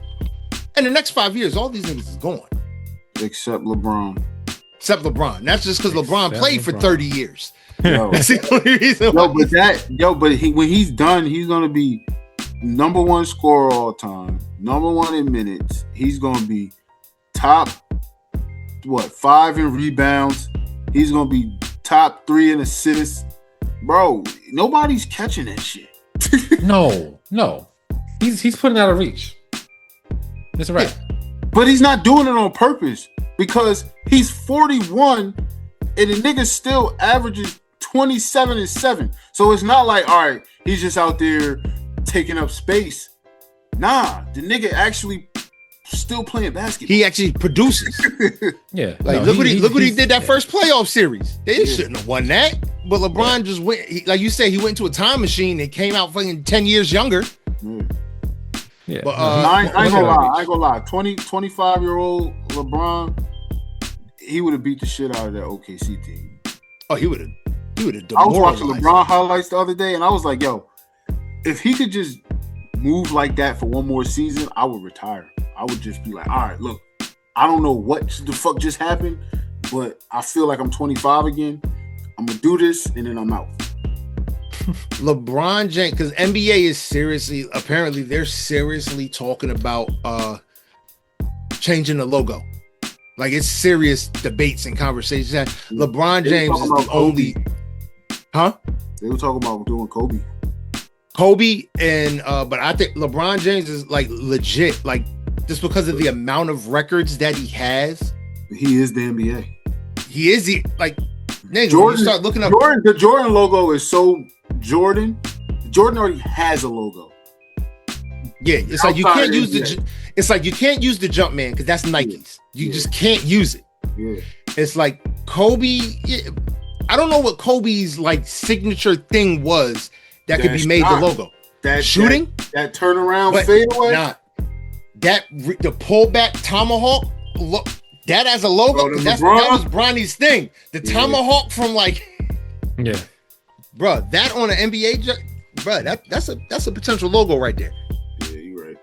And the next 5 years, all these niggas is gone. Except LeBron. That's just because LeBron played for 30 years. Yo. That's the only reason. When he's done, he's gonna be number 1 scorer all time, number 1 in minutes. He's gonna be top 5 in rebounds. He's gonna be top 3 in assists. Bro, nobody's catching that shit. No. He's putting out of reach. That's right. Yeah. But he's not doing it on purpose because he's 41 and the nigga still averages 27 and 7. So it's not like, all right, he's just out there taking up space. Nah, the nigga actually still playing basketball. He actually produces. Yeah. Like, No, look what he did that yeah. first playoff series. They shouldn't have won that. But LeBron just went, like you said, he went into a time machine and came out fucking 10 years younger. Yeah. But I ain't gonna lie. 25-year-old LeBron, he would have beat the shit out of that OKC team. Oh, he would have I was watching LeBron highlights the other day, and I was like, yo, if he could just move like that for one more season, I would retire. I would just be like, all right, look, I don't know what the fuck just happened, but I feel like I'm 25 again. I'm gonna do this, and then I'm out. LeBron James, because NBA is seriously, apparently they're seriously talking about changing the logo. Like, it's serious debates and conversations. LeBron James is the only, They were talking about doing Kobe and but I think LeBron James is like legit, like just because of the amount of records that he has. He is the NBA. He is like nigga, Jordan, when you start looking up the Jordan logo is so Jordan. Jordan already has a logo. Yeah, it's like you can't use it's like you can't use the Jumpman because that's Nike's. You just can't use it. Yeah. It's like Kobe. I don't know what Kobe's like signature thing was that could be made the logo. That shooting, that turnaround fadeaway. Nah, the pullback tomahawk. Look, that as a logo. That was Bronny's thing. The tomahawk from like, bro. That on an NBA, bro. That's a potential logo right there. Yeah, you're right.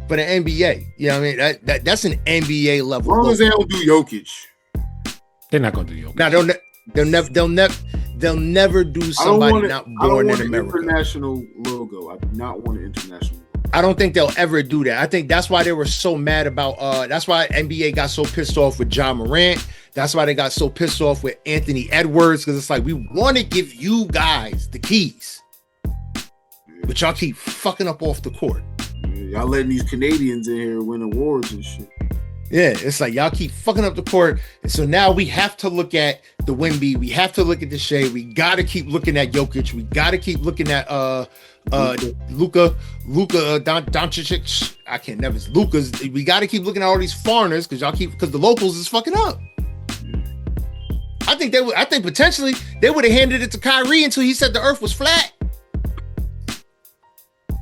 For the NBA, you know what I mean? That's an NBA level. As long as they don't do Jokic, they're not gonna do Jokic. Now they'll never do somebody not born in America. International logo. I do not want an international logo. I don't think they'll ever do that. I think that's why they were so mad about that's why NBA got so pissed off with John Morant. That's why they got so pissed off with Anthony Edwards, because it's like, we want to give you guys the keys, but y'all keep fucking up off the court. Yeah, y'all letting these Canadians in here win awards and shit. Yeah, it's like y'all keep fucking up the court. And so now we have to look at the Wemby. We have to look at the Shea. We got to keep looking at Jokic. We got to keep looking at Luka Doncic. I can't never. Luka's. We got to keep looking at all these foreigners because the locals is fucking up. I think potentially they would have handed it to Kyrie until he said the Earth was flat.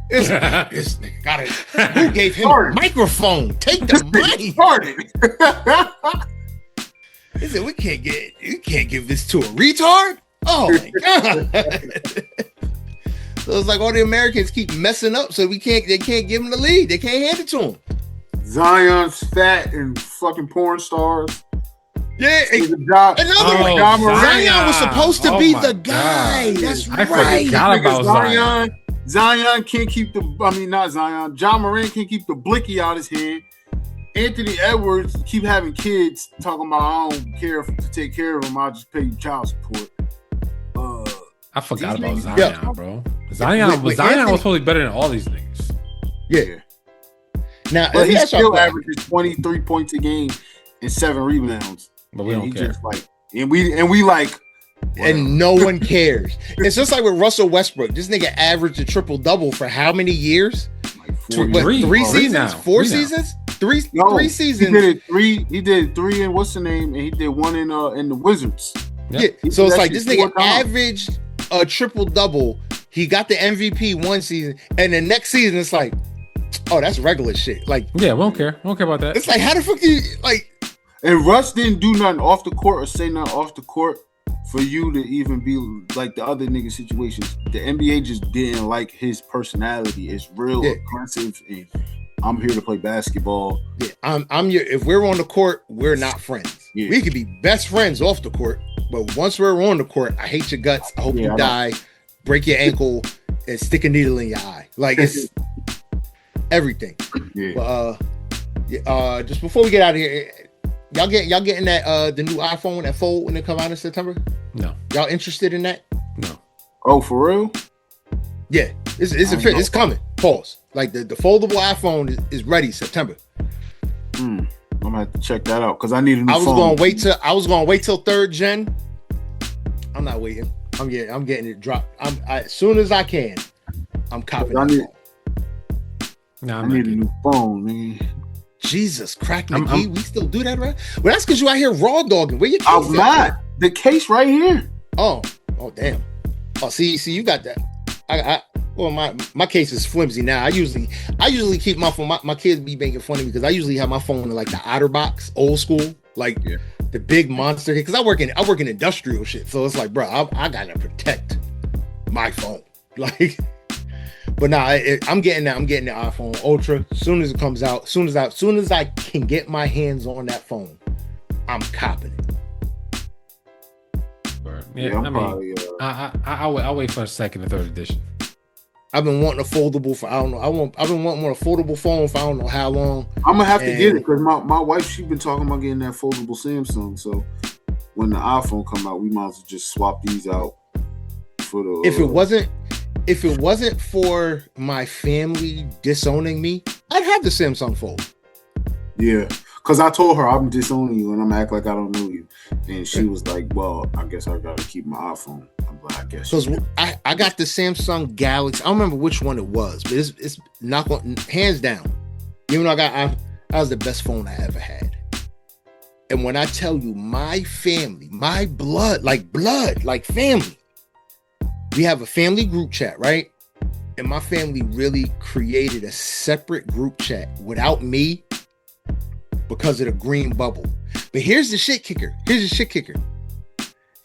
This nigga got it. Who gave him a microphone? Take the money. He said, you can't give this to a retard. Oh my god. So it's like all the Americans keep messing up, so they can't give him the lead. They can't hand it to him. Zion's fat and fucking porn stars. Yeah, Zion was supposed to be the guy. That's right. I forgot about Zion. Zion can't keep not Zion. John Morant can't keep the blicky out his hand. Anthony Edwards keep having kids talking about, I don't care to take care of them. I'll just pay you child support. I forgot about Zion, bro. Zion was supposed to be better than all these niggas. Yeah. Now, but he still averages 23 points a game and 7 rebounds. But we don't care. Just like, and we like. And no one cares. It's just like with Russell Westbrook. This nigga averaged a triple-double for how many years? Like 3 seasons? 4 seasons? Three seasons. He did 3 in what's the name? And he did 1 in the Wizards. Yep. Yeah. So it's like this nigga averaged a triple-double. He got the MVP one season. And the next season, it's like, oh, that's regular shit. Like, yeah, we don't care. We don't care about that. It's like, how the fuck do you, like... And Russ didn't do nothing off the court or say nothing off the court for you to even be like the other nigga situations. The NBA just didn't like his personality. It's real aggressive, and I'm here to play basketball. Yeah, I'm your. If we're on the court, we're not friends. Yeah. We could be best friends off the court, but once we're on the court, I hate your guts. I hope you die, break your ankle, and stick a needle in your eye. Like, it's everything. Yeah. But, just before we get out of here. Y'all getting that the new iPhone that fold when it come out in September? No. Y'all interested in that? No. Oh, for real? Yeah, it's coming. Pause. Like the foldable iPhone is ready September. I'm gonna have to check that out because I need a new phone. I was gonna wait till 3rd gen. I'm not waiting. I'm getting it dropped. As soon as I can, I'm copping. I need a new phone, man. Jesus, crack McGee. We still do that, right? Well, that's because you out here raw dogging. Where your case I'm not. The case right here. Oh, damn. Oh, see, you got that. Well, my case is flimsy now. I usually keep my phone. My kids be making fun of me because I usually have my phone in like the OtterBox, old school, like the big monster. Because I work in industrial shit, so it's like, bro, I gotta protect my phone. Like, but nah, I'm getting that. I'm getting the iPhone Ultra as soon as it comes out. As soon as I can get my hands on that phone, I'm copping it. Yeah, I mean, I'll wait for a second and third edition. I've been wanting a foldable for I've been wanting a foldable phone for I don't know how long. I'm gonna have to get it because my wife, she been talking about getting that foldable Samsung. So when the iPhone come out, we might as well just swap these out for the. If it wasn't for my family disowning me, I'd have the Samsung Fold. Yeah, because I told her I'm disowning you and I'm acting like I don't know you, and she was like, "Well, I guess I gotta keep my iPhone." I'm like, "I guess." Because I got the Samsung Galaxy. I don't remember which one it was, but it's not going hands down. Even though that was the best phone I ever had. And when I tell you, my family, my blood, like family, we have a family group chat, right? And my family really created a separate group chat without me because of the green bubble. But here's the shit kicker.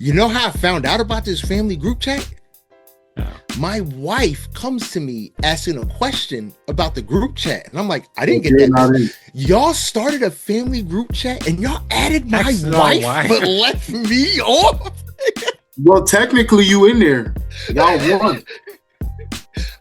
You know how I found out about this family group chat? No. My wife comes to me asking a question about the group chat. And I'm like, I didn't get that. Y'all started a family group chat and y'all added my wife but left me off. Well, technically you in there. Y'all won.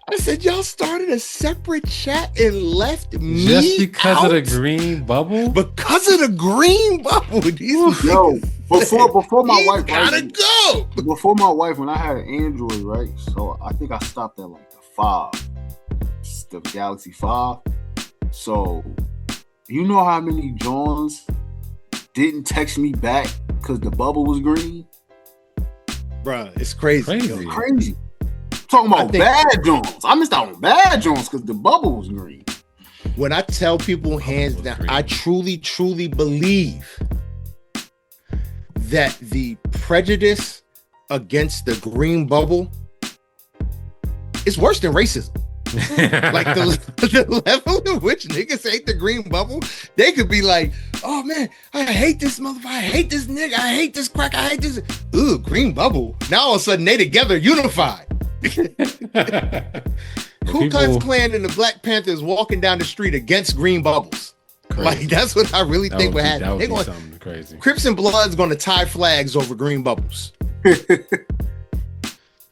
I said, y'all started a separate chat and left me just because out? Of the green bubble? Because of the green bubble. Yo, before my wife gotta go. Before my wife, when I had an Android, right? So I think I stopped at like the 5, the Galaxy 5. So you know how many Johns didn't text me back because the bubble was green? Bruh, it's crazy. It's crazy. Talking about bad Jones. I missed out on bad Jones because the bubble was green. When I tell people hands down, I truly believe that the prejudice against the green bubble is worse than racism. Like the level in which niggas hate the green bubble, they could be like, oh man, I hate this motherfucker, I hate this nigga, I hate this crack, I hate this. Ooh, green bubble. Now all of a sudden they together unified. Ku Klux Klan and the Black Panthers walking down the street against green bubbles. Crazy. Like that's what I really think would happen. They're going something crazy. Crips and Bloods going to tie flags over green bubbles.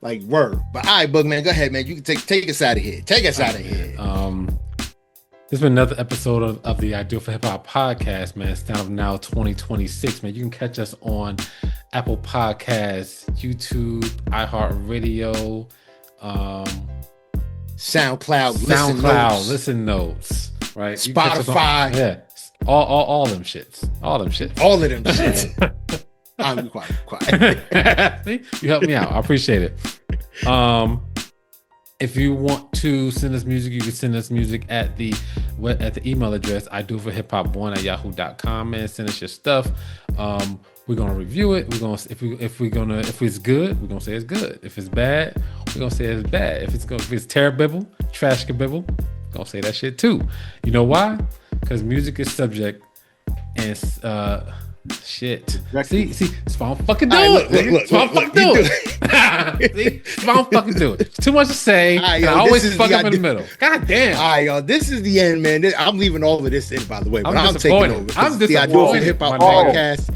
Like word. But all right, Boogman, go ahead, man. You can take us out of here. Take us out of here. This has been another episode of the I Do It For Hip Hop podcast, man. It's down of now 2026, man. You can catch us on Apple Podcasts, YouTube, iHeartRadio, SoundCloud, Listen Notes, right? Spotify, yeah, all them shits, all of them shits. I'm quiet. See? You helped me out. I appreciate it. If you want to send us music, you can send us music at the email address idoforhiphop1@yahoo.com, and send us your stuff. We're gonna review it. We're gonna if it's good, we're gonna say it's good. If it's bad, we're gonna say it's bad. If it's terrible, trash kabibble, we're gonna say that shit too. You know why? Because music is subject and shit. See, that's why I'm fucking doing it. That's why I'm fucking doing it. See, that's why I'm fucking doing it. Too much to say. Right, yo, I always fuck up in the middle. God damn. All right, y'all. This is the end, man. I'm leaving all of this in, by the way. But I'm taking over. I'm disappointed. I Do It For Hip Hop podcast.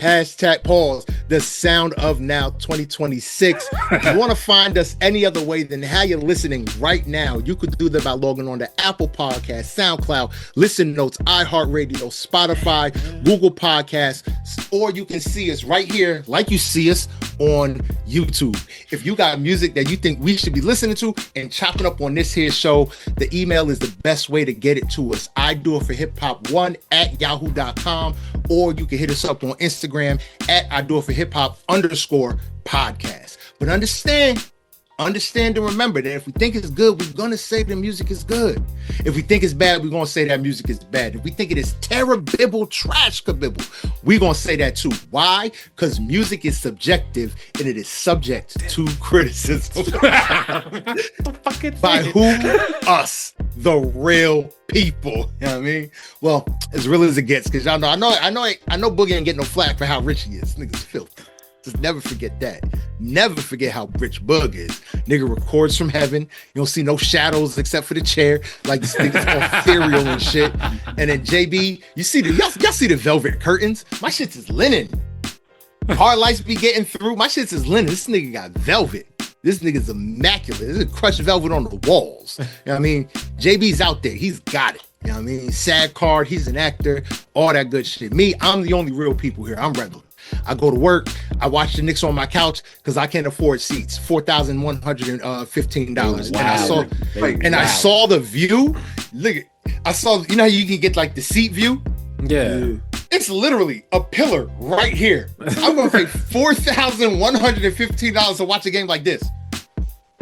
Hashtag pause. The sound of now 2026. If you want to find us any other way than how you're listening right now, you could do that by logging on to Apple Podcasts, SoundCloud, Listen Notes, iHeartRadio, Spotify, Google Podcasts, or you can see us right here like you see us on YouTube. If you got music that you think we should be listening to and chopping up on this here show, the email is the best way to get it to us. I Do It For Hiphop1@yahoo.com, or you can hit us up on Instagram at I Do It For Hip Hop _podcast. But understand, understand and remember that if we think it's good, we're gonna say the music is good. If we think it's bad, we're gonna say that music is bad. If we think it is terrible, trash kabibble, we're gonna say that too. Why? Because music is subjective and it is subject to criticism. By who? Us, the real people. You know what I mean? Well, as real as it gets, because y'all know, I know Boogie ain't getting no flack for how rich he is. Nigga's filthy. Just never forget that. Never forget how rich Bug is. Nigga records from heaven. You don't see no shadows except for the chair. Like this nigga's on cereal and shit. And then JB, you see y'all see the velvet curtains? My shit's is linen. Hard lights be getting through. My shit's is linen. This nigga got velvet. This nigga's immaculate. This is crushed velvet on the walls. You know what I mean? JB's out there. He's got it. You know what I mean? Sad card. He's an actor. All that good shit. Me, I'm the only real people here. I'm regular. I go to work. I watch the Knicks on my couch because I can't afford seats. $4,115. Wow. I saw the view. Look, I saw. You know how you can get like the seat view? Yeah. It's literally a pillar right here. I'm gonna pay $4,115 to watch a game like this.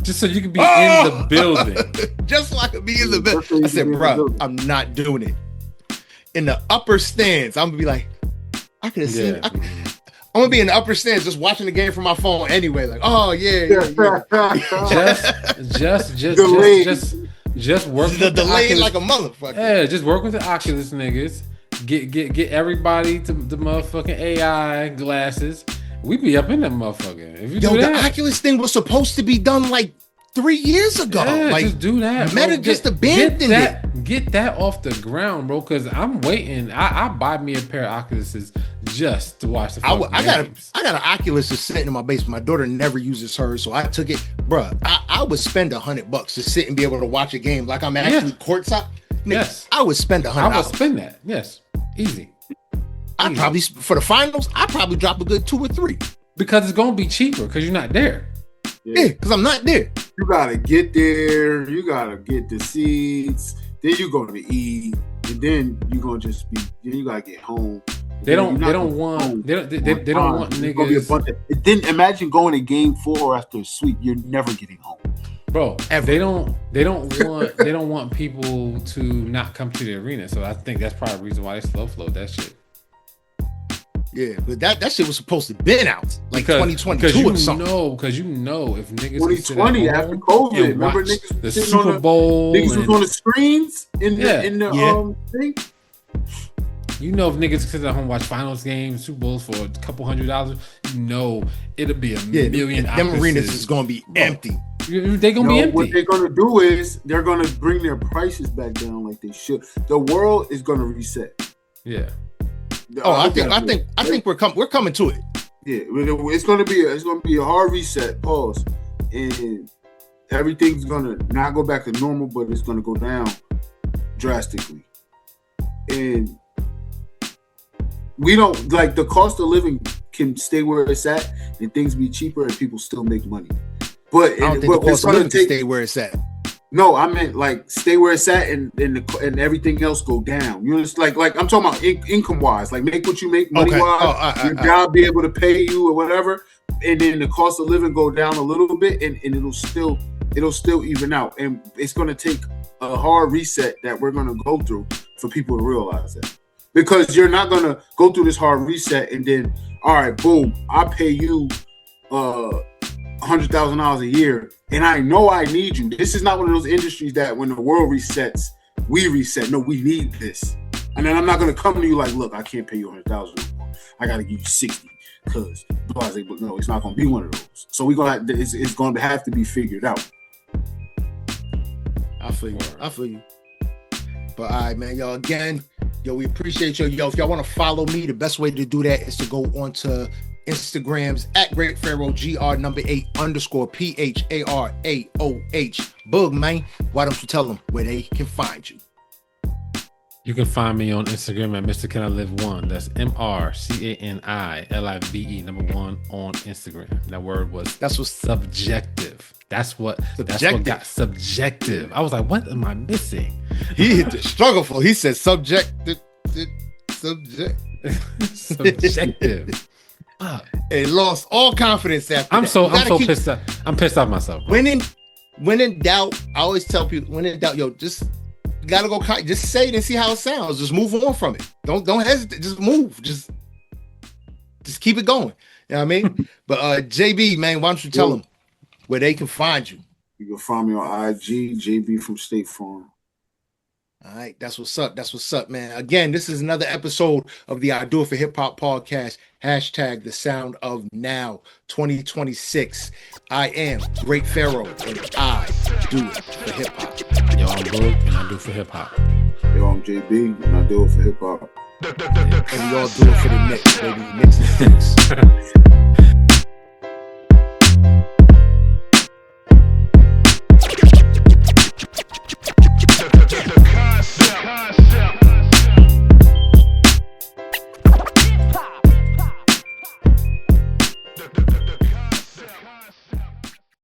Just so you can be in the building. Just so I could be in the building. I said, bro, I'm not doing it. In the upper stands, I'm gonna be like, I could have seen. I'm gonna be in the upper stands just watching the game from my phone anyway. Like, oh yeah. Just work the delay like a motherfucker. Yeah, just work with the Oculus niggas. Get everybody to the motherfucking AI glasses. We be up in that motherfucker. If you do that, the Oculus thing was supposed to be done like 3 years ago. Yeah, like, just do that. Meta just abandoned it. Get that off the ground, bro. Because I'm waiting. I buy me a pair of Oculuses just to watch the games. I got an Oculus just sitting in my basement. My daughter never uses hers, so I took it. Bruh, I would spend $100 to sit and be able to watch a game like I'm actually courtside. Yes, I would spend $100. I would spend that. Yes, easy. I probably for the finals. I probably drop a good 2 or 3 because it's gonna be cheaper because you're not there. Yeah, because I'm not there. You gotta get there. You gotta get the seats. Then you're gonna eat, and then you're gonna just be. Then you gotta get home. They don't want niggas. Then imagine going to game 4 after a sweep. You're never getting home, bro. They don't want people to not come to the arena. So I think that's probably the reason why they slow flow that shit. Yeah, but that shit was supposed to been out like 2022 or something. Because you know if niggas 2020 after COVID, remember niggas the Super Bowl, niggas was on the screens in the thing. You know if niggas sit at home and watch finals games, Super Bowls for a couple $100, you know it'll be a million. Them arenas is gonna be empty. They're gonna be empty. What they're gonna do is they're gonna bring their prices back down like they should. The world is gonna reset. Yeah. I think we're coming to it. Yeah, it's gonna be a hard reset. Pause, and everything's gonna not go back to normal, but it's gonna go down drastically. And we don't like the cost of living can stay where it's at, and things be cheaper, and people still make money. But I don't think the cost of living can stay where it's at. No, I meant like stay where it's at and everything else go down. You know, it's like I'm talking about income wise, like make what you make money wise, your job be able to pay you or whatever, and then the cost of living go down a little bit, and it'll still even out. And it's gonna take a hard reset that we're gonna go through for people to realize that, because you're not gonna go through this hard reset and then all right, boom, I pay you $100,000 a year, and I know I need you. This is not one of those industries that when the world resets, we reset. No, we need this. And then I'm not gonna come to you like, look, I can't pay you $100,000 anymore. I gotta give you 60 because but no, it's not gonna be one of those. So it's going to have to be figured out. I feel you. But all right, man, y'all. Again, we appreciate you. If y'all want to follow me, the best way to do that is to go onto Instagrams at Great Pharaoh GR8_PHARAOH. Boog, man. Why don't you tell them where they can find you? You can find me on Instagram at Mr. Can I Live 1. That's MrCanilive 1 on Instagram. That word was subjective. That's what got subjective. I was like, what am I missing? He hit the struggle for. He said subjective. Subjective. and lost all confidence after I'm that. so pissed off. I'm pissed off myself. Bro. When in doubt, I always tell people, when in doubt, yo, just you gotta go. Just say it and see how it sounds. Just move on from it. Don't hesitate. Just move. Just keep it going. You know what I mean? But JB, man, why don't you tell them where they can find you? You can find me on IG, JB from State Farm. All right, that's what's up. That's what's up, man. Again, this is another episode of the I Do It for Hip Hop podcast. Hashtag the sound of now 2026. I am Great Pharaoh and I do it for hip hop. Yo, I'm Boog and I do it for hip hop. Yo, I'm JB and I do it for hip hop. And we all do it for the Knicks, baby. Knicks and Knicks.